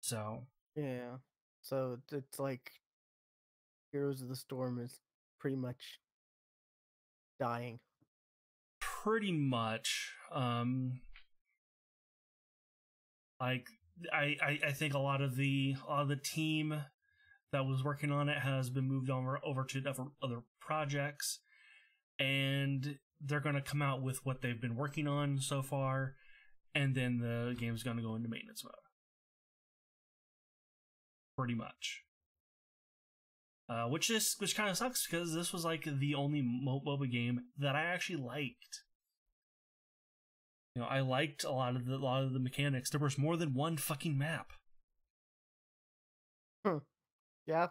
So yeah, so it's like Heroes of the Storm is pretty much dying. pretty much, like I think a lot of the team that was working on it has been moved over to other projects, and they're going to come out with what they've been working on so far, and then the game's going to go into maintenance mode. Pretty much. Which kind of sucks because this was like the only MOBA game that I actually liked. I liked a lot of the mechanics. There was more than one fucking map. Yeah,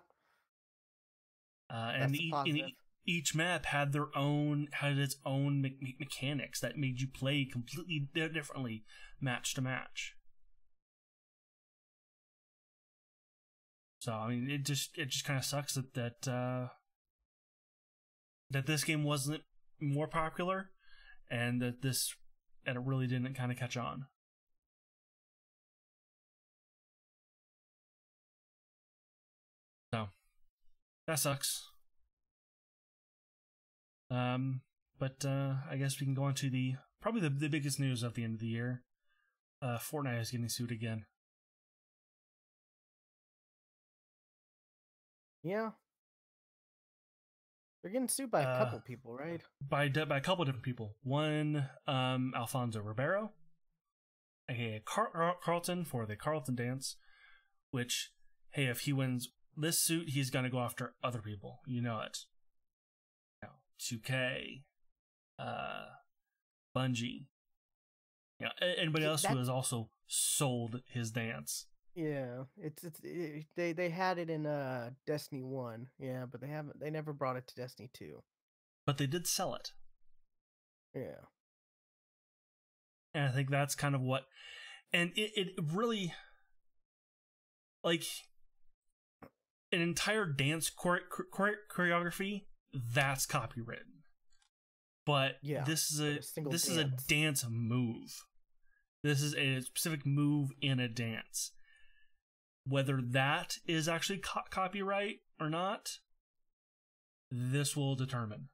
And that's a positive. each map had its own mechanics that made you play completely differently match to match. So I mean, it just kind of sucks that this game wasn't more popular, and that it really didn't kind of catch on. So that sucks. But I guess we can go on to probably the biggest news of the end of the year. Fortnite is getting sued again. Yeah. They're getting sued by a couple people, right? By a couple different people. One, Alfonso Ribeiro, aka Carlton, for the Carlton dance, which, hey, if he wins this suit, he's gonna go after other people. You know it. 2K, Bungie, anybody else who has also sold his dance. Yeah, they had it in Destiny 1, yeah, but they never brought it to Destiny 2. But they did sell it. Yeah. And I think that's kind of what, and it really, like, an entire dance choreography, that's copywritten. But yeah, this is a dance move. This is a specific move in a dance. Whether that is actually copyright or not, this will determine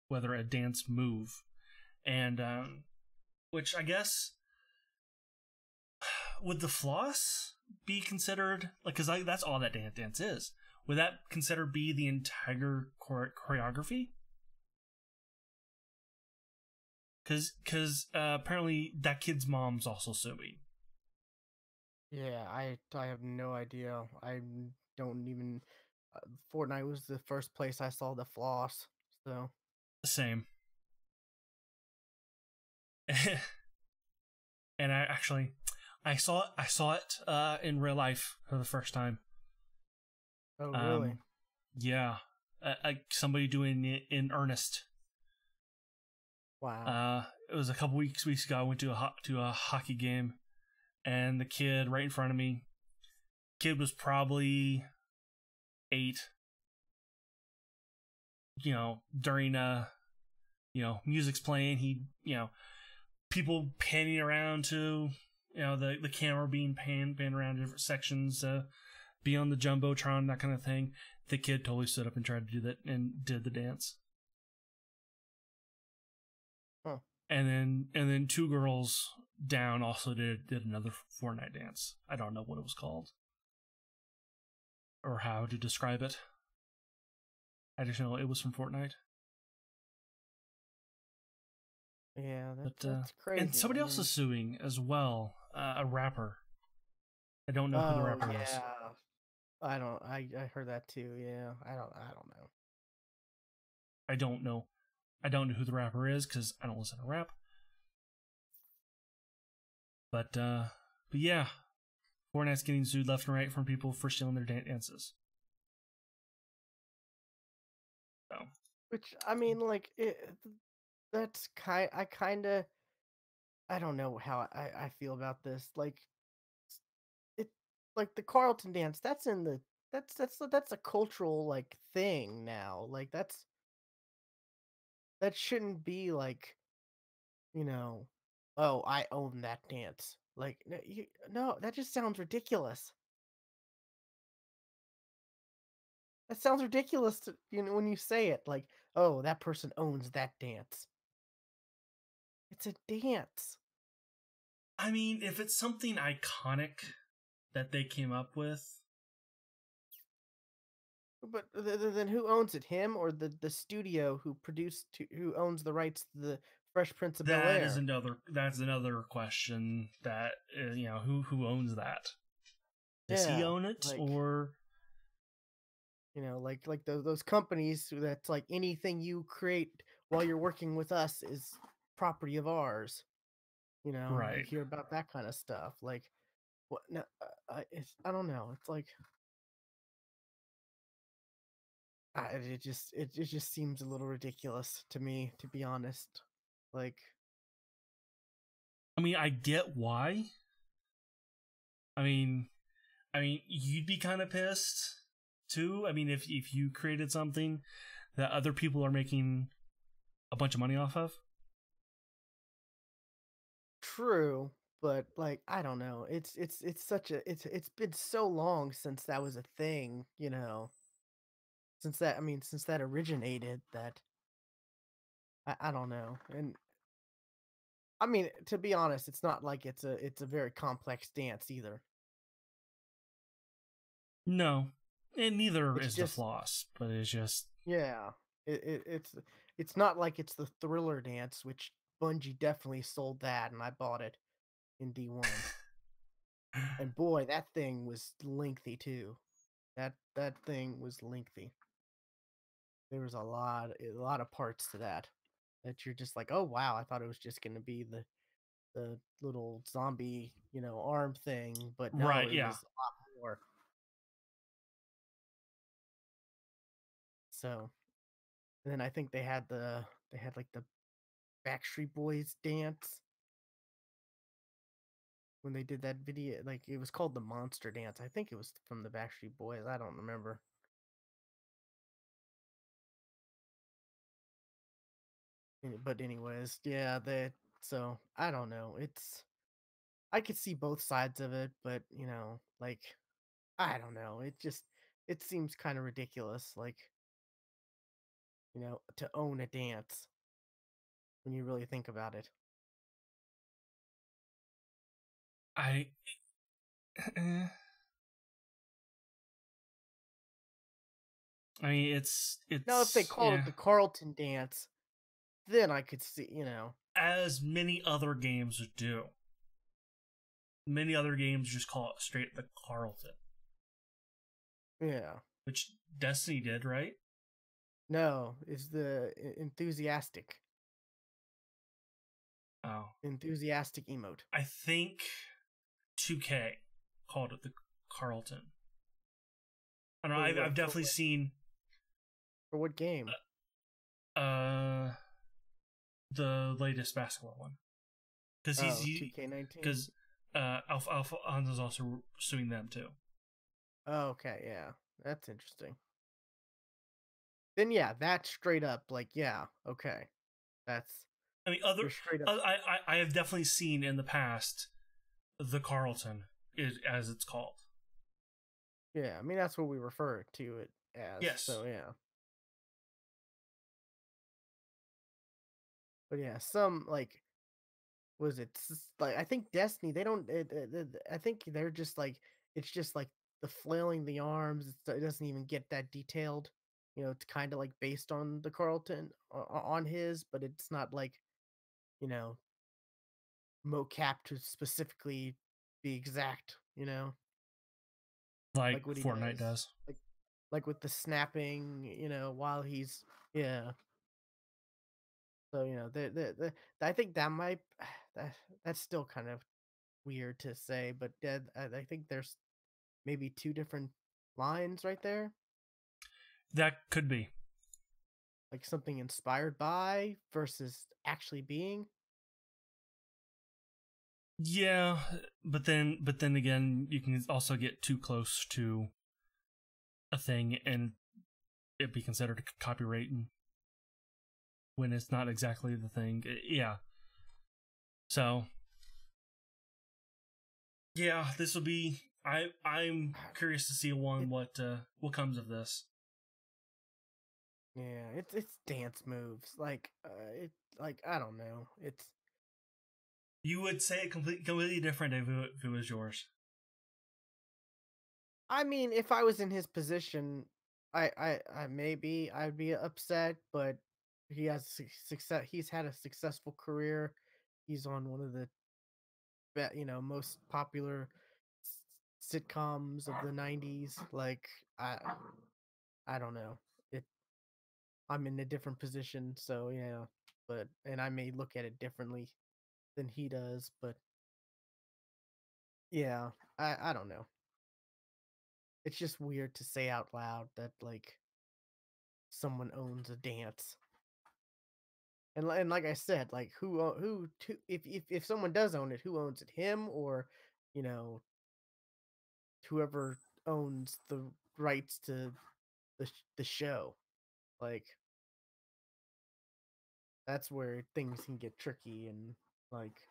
whether a dance move, and which I guess would the floss be considered, like, because that's all that dance is. Would that considered be the entire choreography? Because apparently that kid's mom's also suing. Yeah, I have no idea. I don't even. Fortnite was the first place I saw the floss. So same. And I saw it in real life for the first time. Oh, really? Yeah, somebody doing it in earnest. Wow. It was a couple weeks ago. I went to a hockey game, and the kid right in front of me, kid was probably 8. During music's playing, he, people panning around to, the camera being panned around different sections, be on the jumbotron, that kind of thing. The kid totally stood up and tried to do that and did the dance. Huh. And then 2 girls down also did another Fortnite dance. I don't know what it was called or how to describe it. I just know it was from Fortnite. Yeah, that's crazy. And somebody else is suing as well. A rapper. I don't know who the rapper is. I don't. I heard that too. Yeah, I don't know. I don't know who the rapper is because I don't listen to rap. But yeah, Fortnite's getting sued left and right from people for stealing their dances. So, which I mean, like, that's I don't know how I feel about this. Like, it, like the Carlton dance. That's a cultural like thing now. Like that shouldn't be like, oh, I own that dance. Like, no, that just sounds ridiculous. That sounds ridiculous to, when you say it, like, oh, that person owns that dance. It's a dance. I mean, if it's something iconic that they came up with. But then who owns it? Him or the studio who who owns the rights to the Fresh Prince of Bel-Air? That's another question. That who owns that? Does he own it, like, or like those companies that's like anything you create while you're working with us is property of ours. Right? You hear about that kind of stuff. Like, what? No, I don't know. It's like, it just seems a little ridiculous to me, to be honest. Like, I mean, I get why. I mean, you'd be kind of pissed too. I mean, if you created something that other people are making a bunch of money off of. true, but like I don't know. It's such a it's been so long since that was a thing, you know. Since that, I mean, since that originated, that I don't know. And I mean, to be honest, it's not like it's a very complex dance either. No, and neither It's is the just floss, but it's just yeah. It's not like it's the Thriller dance, which Bungie definitely sold that, and I bought it in D1. And boy, that thing was lengthy too. That thing was lengthy. There was a lot of parts to that you're just like, oh wow, I thought it was just gonna be the little zombie, you know, arm thing, but no, right. it Yeah, was a lot more. So, and then I think they had like the Backstreet Boys dance when they did that video. Like it was called the Monster Dance. I think it was from the Backstreet Boys. I don't remember. But anyways, yeah, that so I don't know. It's I could see both sides of it, but you know, like I don't know. It seems kind of ridiculous, like, you know, to own a dance when you really think about it. I. I mean, Now, if they it's called yeah. it the Carlton dance, then I could see, you know. As many other games do. Many other games just call it straight the Carlton, Yeah. which Destiny did, right? No, it's the enthusiastic Oh, enthusiastic emote. I think 2K called it the Carlton. I don't know. I've definitely seen For what game? uh the latest basketball one because Oh, 2K19. because Alpha Hanzo's also suing them too. Oh, okay, yeah. That's interesting. Then yeah, that's straight up like, yeah, okay. That's I mean, you're straight up. I have definitely seen in the past the Carlton as it's called. Yeah, I mean that's what we refer to it as. Yes. So yeah. But yeah, some like was it like I think Destiny they don't I think they're just like it's just like the flailing the arms it doesn't even get that detailed, you know, it's kind of like based on the Carlton on his, but it's not like, you know, mocap to specifically be exact, you know, Like like what he Fortnite does, does. like like with the snapping, you know, while he's yeah. So you know, I think that might that that's still kind of weird to say, but I think there's maybe two different lines right there, That could be. like something inspired by versus actually being. Yeah, but then again, you can also get too close to a thing and it be considered copyright when it's not exactly the thing. Yeah. So yeah, this will be. I'm curious to see what comes of this. Yeah, it's dance moves. Like it like I don't know. It's You would say it completely different if it was yours. I mean, if I was in his position, I maybe I'd be upset, but he has success. He's had a successful career. He's on one of the you know, most popular sitcoms of the 90s. Like I don't know. It I'm in a different position, so yeah. But and I may look at it differently than he does, but yeah, I don't know. It's just weird to say out loud that like someone owns a dance. And like I said, like if someone does own it, who owns it? Him or, you know, whoever owns the rights to the show. Like that's where things can get tricky and like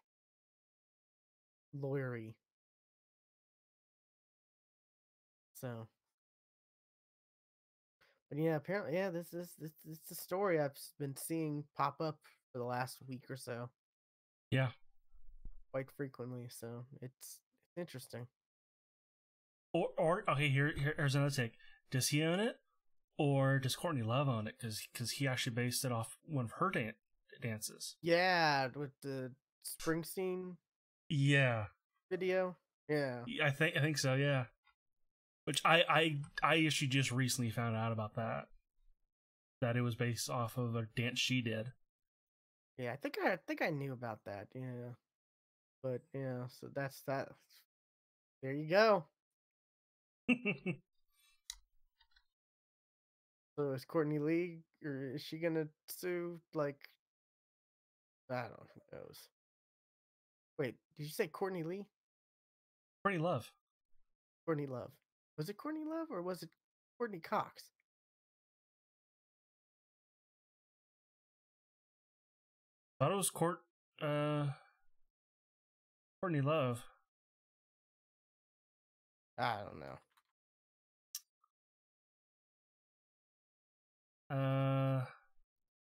lawyery. So, but yeah, apparently, yeah, this is a story I've been seeing pop up for the last week or so, Yeah. quite frequently. So it's interesting. Or okay, here's another take. Does he own it, or does Courtney Love own it? Because he actually based it off one of her dances. Yeah, with the Springsteen Yeah, video. Yeah, I think so. Yeah, which I actually just recently found out about that it was based off of a dance she did. yeah. I think I knew about that. Yeah, but yeah. So that's that. There you go. So is Courtney Lee, or is she gonna sue? Like, I don't know. Who knows? Wait, did you say Courtney Lee? Courtney Love. Courtney Love. Was it Courtney Love or was it Courtney Cox? Thought it was Courtney Love. I don't know. Oh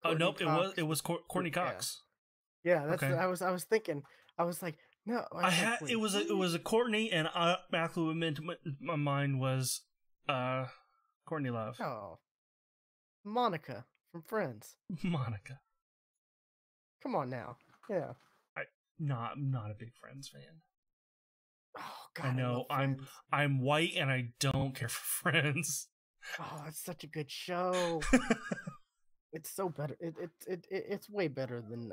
Courtney nope, Cox it was Courtney yeah. Cox. Yeah, that's Okay. I was thinking. I was like, no. I had wait, it was a Courtney, and automatically what went into my mind was Courtney Love. Oh, Monica from Friends. Monica. Come on now. Yeah. I'm not a big Friends fan. Oh God, I know love Friends. I'm white and I don't care for Friends. Oh, it's such a good show. It's so better. It's way better than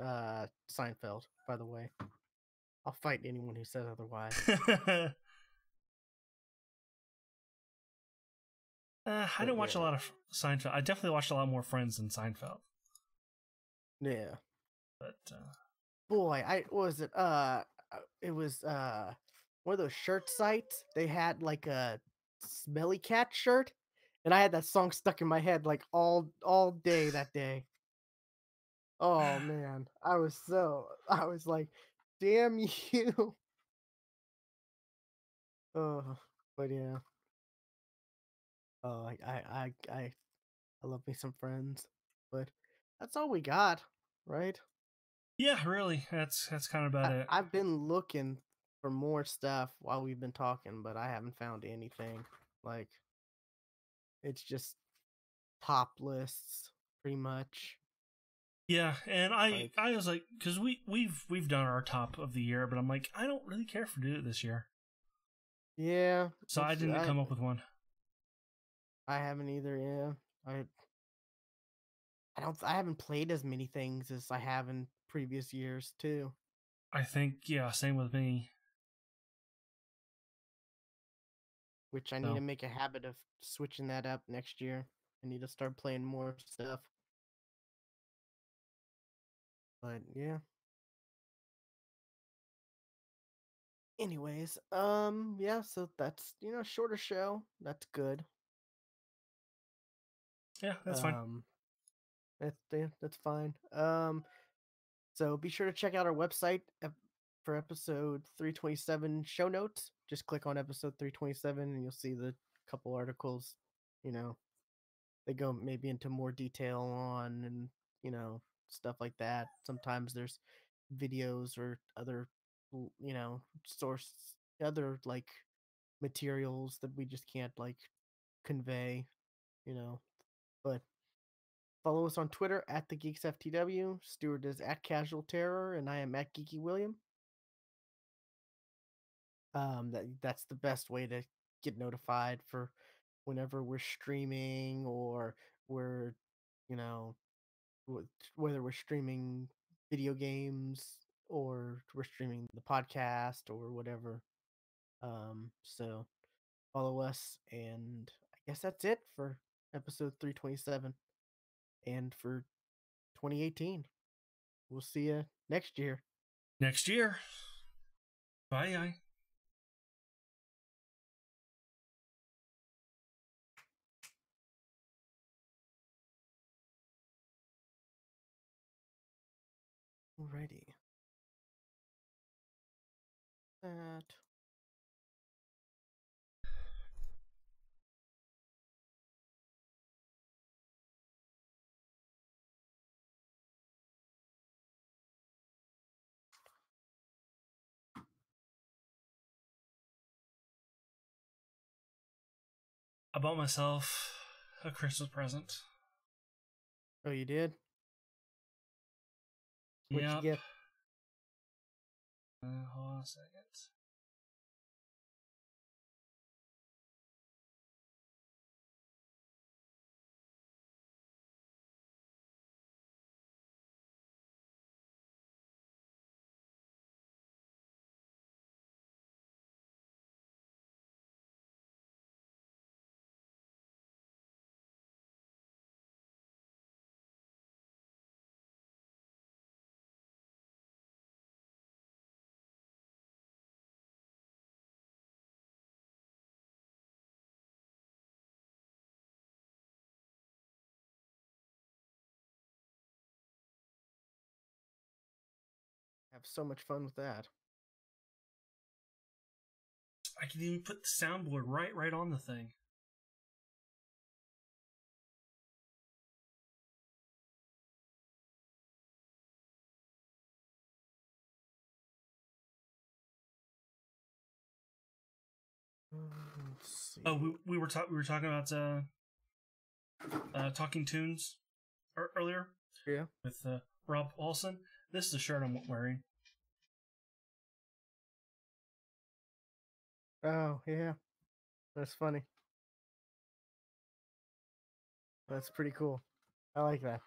Seinfeld. By the way, I'll fight anyone who says otherwise. I didn't watch a lot of Seinfeld. I definitely watched a lot more Friends than Seinfeld. Yeah. But Boy, what was it? It was one of those shirt sites. They had like a smelly cat shirt, and I had that song stuck in my head like all day that day. Oh man, I was like, damn you. Oh, but yeah. Oh, I love me some Friends, but that's all we got, right? yeah, really, that's kind of about it. I've been looking for more stuff while we've been talking, but I haven't found anything. Like, it's just top lists, pretty much. Yeah, and I Like, I was like, because we've done our top of the year, but I'm like, I don't really care for doing it this year, yeah. so I didn't come up with one. I haven't either. Yeah, I haven't played as many things as I have in previous years too. I think same with me. Which I need to make a habit of switching that up next year. I need to start playing more stuff. But yeah. Anyways, yeah, so that's shorter show. That's good. Yeah, that's fine. That's fine. So be sure to check out our website for episode 327 show notes. Just click on episode 327 and you'll see the couple articles, you know, they go maybe into more detail on and, stuff like that. Sometimes there's videos or other, source, other like materials that we just can't like convey, you know. But follow us on Twitter at the GeeksFTW. Stuart is at Casual Terror, and I am at Geeky William. That's the best way to get notified for whenever we're streaming or we're, you know, whether we're streaming video games or we're streaming the podcast or whatever. So follow us, and I guess that's it for episode 327. and for 2018. We'll see you next year. Next year. Bye. Alrighty. That. I bought myself a Christmas present. Oh, you did? What'd you Yep. get? Hold on a second. Have so much fun with that. I can even put the soundboard right on the thing. Let's see. Oh, we were talking about Talking Tunes earlier. Yeah. With Rob Paulson. This is the shirt I'm wearing. Oh, yeah. That's funny. That's pretty cool. I like that.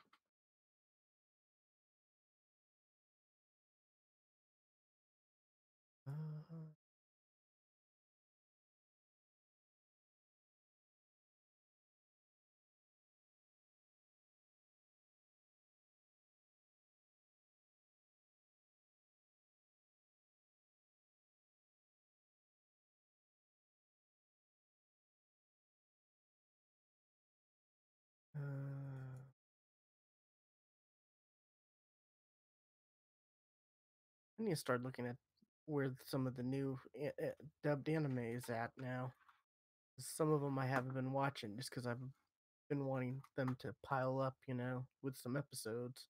I need to start looking at where some of the new dubbed anime is at now. Some of them I haven't been watching just because I've been wanting them to pile up, with some episodes.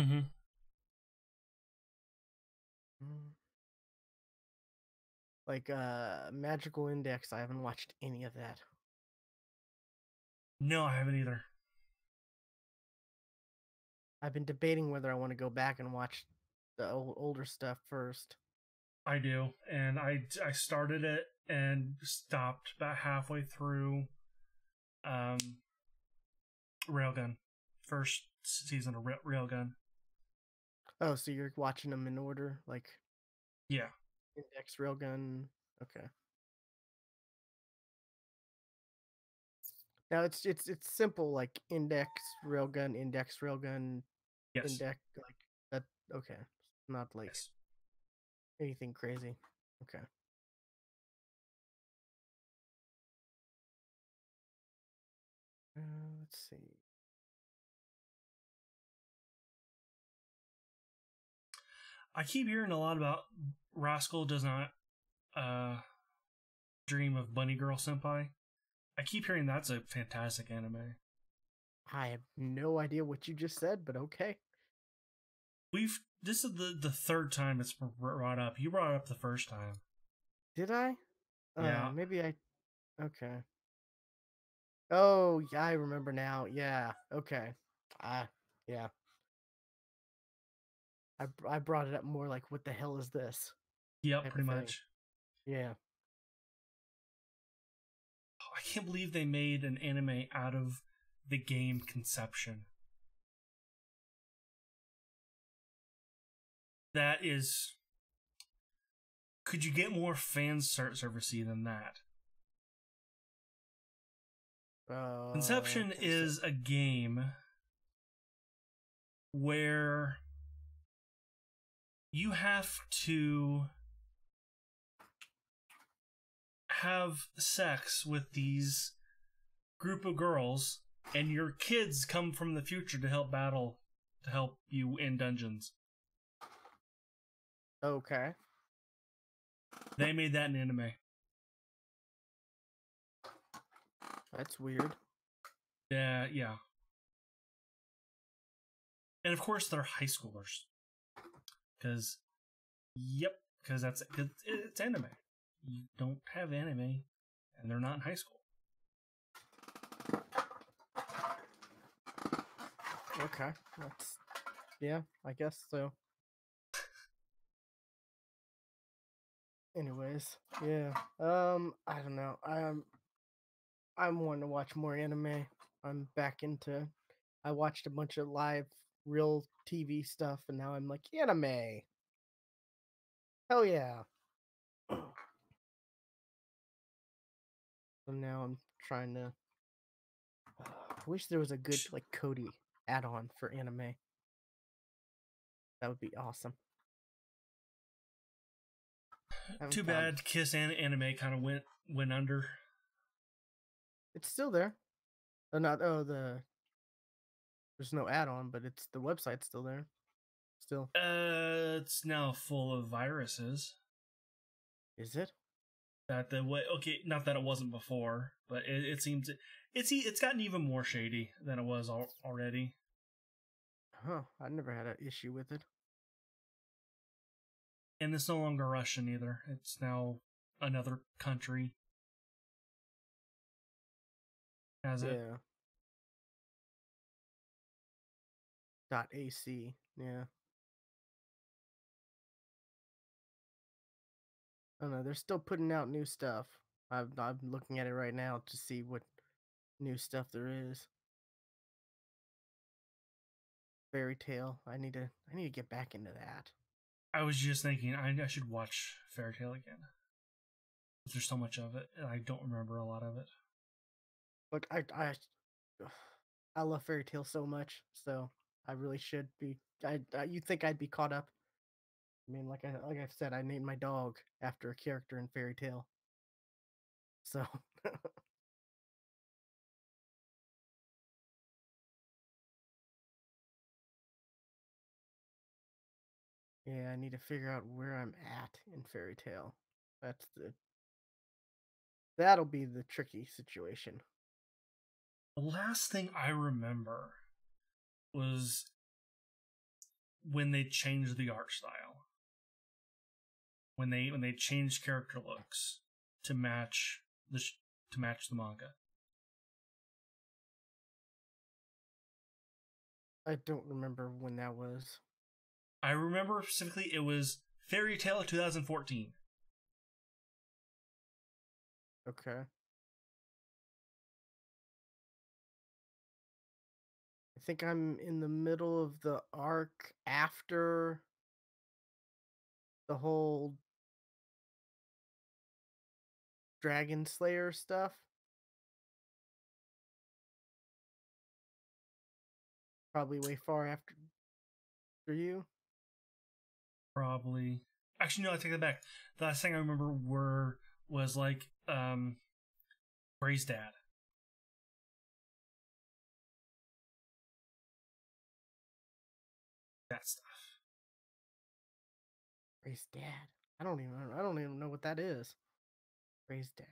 Mm-hmm. Like Magical Index, I haven't watched any of that. No, I haven't either. I've been debating whether I want to go back and watch the older stuff first. I do, and I started it and stopped about halfway through. Railgun, first season of Railgun. Oh, so you're watching them in order, like Yeah. Index, Railgun. Okay. Now it's simple, like Index, Railgun, Index, Railgun, Yes. Index, like that. Okay, not like Yes. anything crazy. Okay. Let's see. I keep hearing a lot about Rascal does not dream of Bunny Girl Senpai. I keep hearing that's a fantastic anime. I have no idea what you just said, but okay. This is the third time it's brought up. You brought it up the first time. Did I? Yeah. Maybe I. Okay. Oh, yeah, I remember now. Yeah. Okay. Yeah. I brought it up more like, what the hell is this? Yep, pretty much. Yeah. I can't believe they made an anime out of the game Conception. That is... Could you get more fan servicey than that? Conception is a game where you have to have sex with these group of girls, and your kids come from the future to help you in dungeons. Okay. They made that in anime. That's weird. Yeah. And of course, they're high schoolers. Because it's anime. You don't have anime, and they're not in high school. Okay. Yeah, I guess so. Anyways, yeah. I don't know. I'm wanting to watch more anime. I'm back into. I watched a bunch of live, real TV stuff, and now I'm like anime. Hell yeah! So now I'm trying to. I wish there was a good like Cody add-on for anime. That would be awesome. Too bad Kiss Anime kind of went under. It's still there. Oh, not there's no add-on, but it's the website's still there. Still. It's now full of viruses. Is it? That the way okay, not that it wasn't before, but it seems it's gotten even more shady than it was already. Huh? I never had an issue with it. And it's no longer Russian either. It's now another country. Has it? Yeah. .ac. Yeah. I don't know. They're still putting out new stuff. I'm looking at it right now to see what new stuff there is. Fairy Tale. I need to get back into that. I was just thinking I should watch Fairy Tale again. There's so much of it, and I don't remember a lot of it. Look, I love Fairy Tale so much, so I really should be. You think I'd be caught up? I mean, like I've said, I named my dog after a character in Fairy Tale. So yeah, I need to figure out where I'm at in Fairy Tale. That'll be the tricky situation. The last thing I remember was when they changed the art style. When they changed character looks to match the manga. I don't remember when that was. I remember specifically it was Fairy Tale 2014. Okay. I think I'm in the middle of the arc after the whole Dragon Slayer stuff. Probably way far after you. Probably. Actually, no, I take that back. The last thing I remember was like Gray's dad. That stuff. Ray's dad. I don't even know what that is. Ray's dad.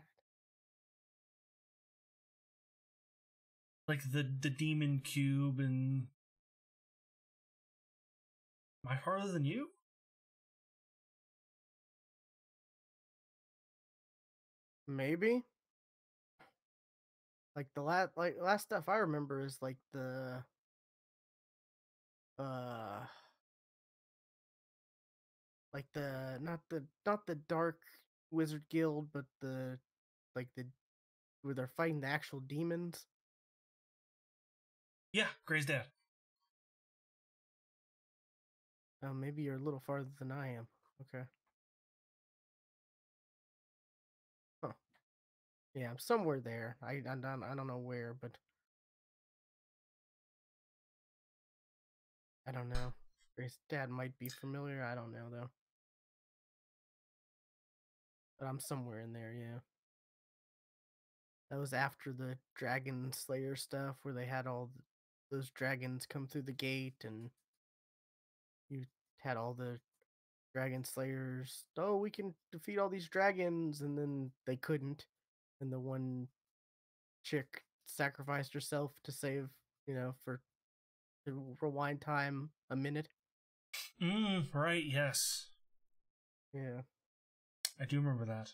Like the demon cube and Am I Harder Than You? Maybe. Like the last stuff I remember is like the like the not the Dark Wizard Guild, but the where they're fighting the actual demons. Yeah, Gray's dad. Maybe you're a little farther than I am. Okay. Huh. Yeah, I'm somewhere there. I don't know where, but I don't know. His dad might be familiar. I don't know though. But I'm somewhere in there, yeah. That was after the Dragon Slayer stuff where they had those dragons come through the gate and you had all the Dragon Slayers. Oh, we can defeat all these dragons, and then they couldn't. And the one chick sacrificed herself to save, for to rewind time a minute. Right, yes. Yeah. I do remember that.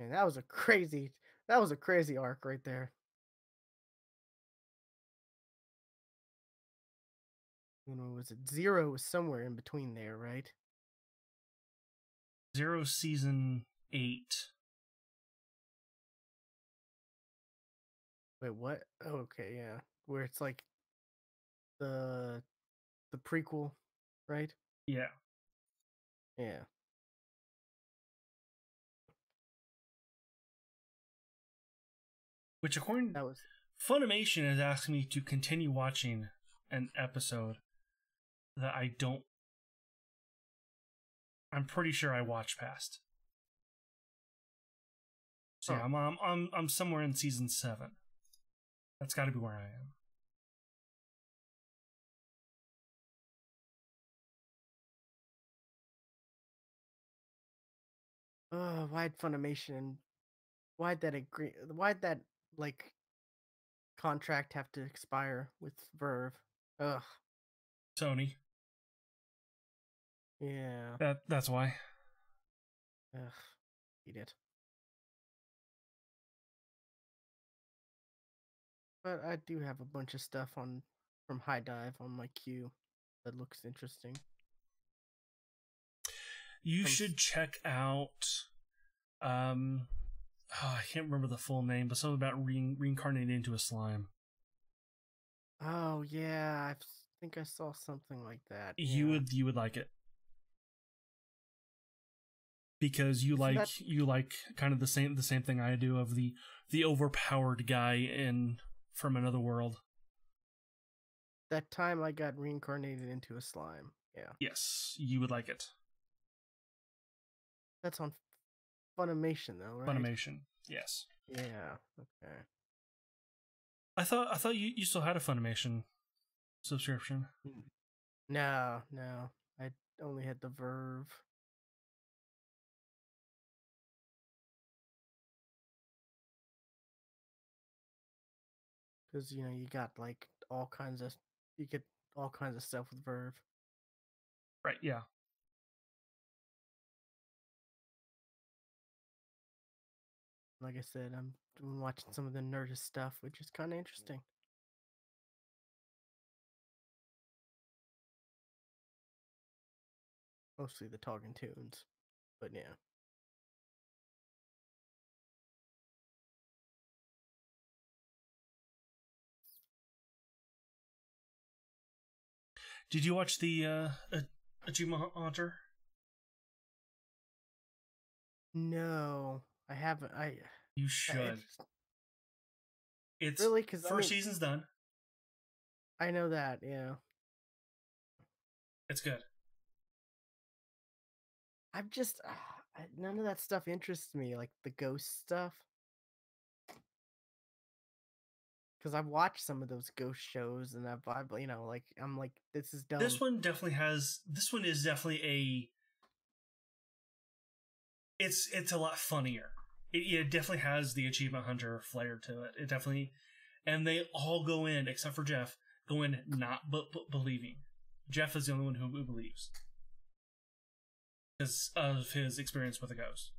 And that was a crazy arc right there. Was it? Zero was somewhere in between there, right? Zero season 8. Wait, what? Oh, okay, yeah. Where it's like the prequel, right? Yeah. Yeah. Which, according That was Funimation, has asked me to continue watching an episode that I'm pretty sure I watched past. So yeah, I'm somewhere in season 7. That's got to be where I am. why'd Funimation? Why'd that like contract have to expire with Verve? Ugh. Sony. Yeah. That's why. Ugh. Eat it. But I do have a bunch of stuff from High Dive on my queue that looks interesting. You should check out I can't remember the full name, but something about reincarnating into a slime. Oh yeah, I think I saw something like that. You would like it. Because you like kind of the same thing I do of the overpowered guy from another world. That time I got reincarnated into a slime. Yeah. Yes, you would like it. That's on Funimation though, right? Funimation, yes. Yeah. Okay. I thought you still had a Funimation subscription. No. I only had the Verve. Because you got like you get all kinds of stuff with Verve. Right, yeah. Like I said, I'm watching some of the Nerdist stuff, which is kind of interesting. Mostly the talking tunes, but yeah. Did you watch the Achievement Hunter? No, I haven't. You should. It's really because first season's done. I know that. Yeah, it's good. I'm just none of that stuff interests me, like the ghost stuff. Because I've watched some of those ghost shows, and I'm like, this is dumb. This one is definitely a. It's a lot funnier. It definitely has the Achievement Hunter flair to it. It definitely, and they all go in except for Jeff, go in not believing. Jeff is the only one who believes because of his experience with a ghost.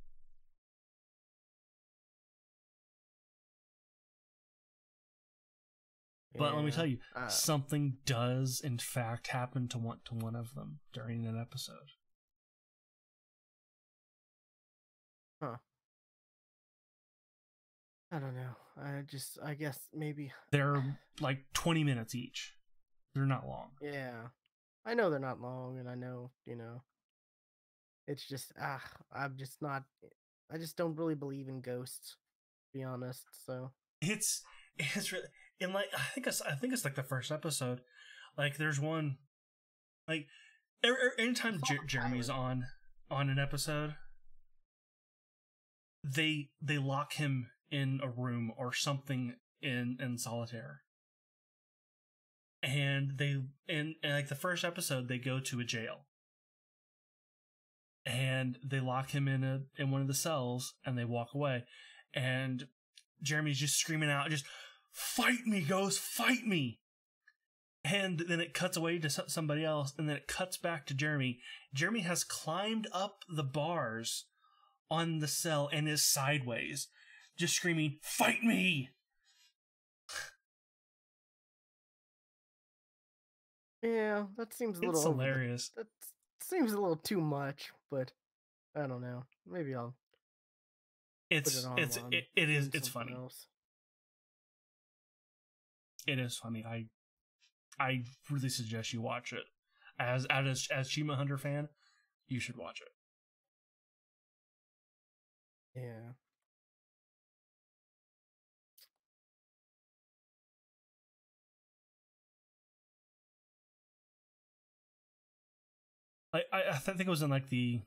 But let me tell you, something does in fact happen to one of them during an episode. Huh. I don't know. I guess maybe they're like 20 minutes each. They're not long. Yeah. I know they're not long, and I know, it's just I just don't really believe in ghosts. be honest. So it's really, and like I think it's like the first episode. Like there's one, like anytime Jeremy's on an episode, they lock him in a room or something in solitaire. And and like the first episode, they go to a jail, and they lock him in one of the cells, and they walk away, and Jeremy's just screaming out, just fight me, Ghost, fight me. And then it cuts away to somebody else, and then it cuts back to Jeremy. Jeremy has climbed up the bars on the cell and is sideways, just screaming, fight me. yeah, that seems a little It's hilarious. That seems a little too much, but I don't know. Maybe I'll put it on. It's funny. Else. It is funny. I really suggest you watch it. As Shima Hunter fan, you should watch it. Yeah. I think it was in like the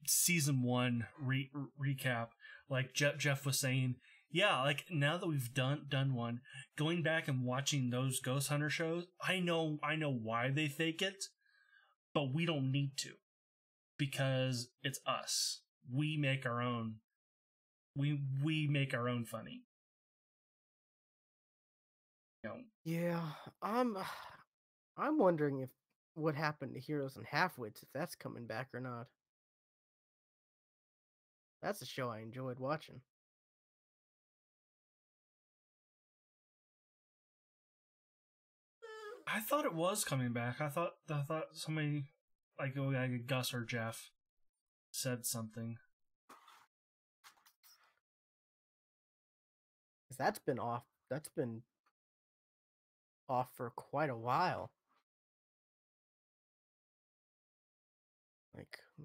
season 1 recap. Like Jeff was saying, yeah, like now that we've done one, going back and watching those Ghost Hunter shows, I know why they fake it, but we don't need to, because it's us. We make our own. We make our own funny. You know. Yeah, I'm wondering if what happened to Heroes and Halfwits, if that's coming back or not. That's a show I enjoyed watching. I thought it was coming back. I thought somebody like Gus or Jeff said something. 'Cause that's been off. That's been off for quite a while. Like, of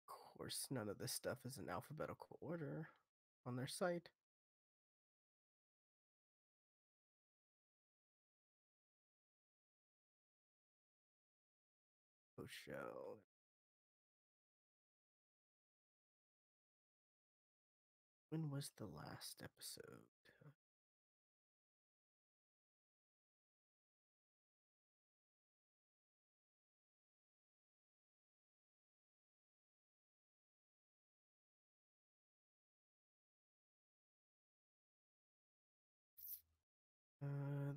course, none of this stuff is in alphabetical order on their site. Oh, show. When was the last episode?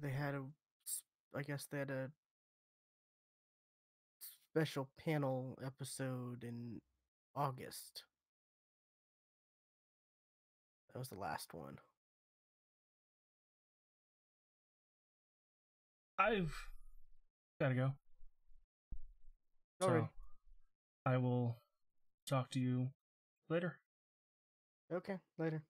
They had I guess they had a special panel episode in August. That was the last one. I've gotta go. Alright. So I will talk to you later. Okay, later.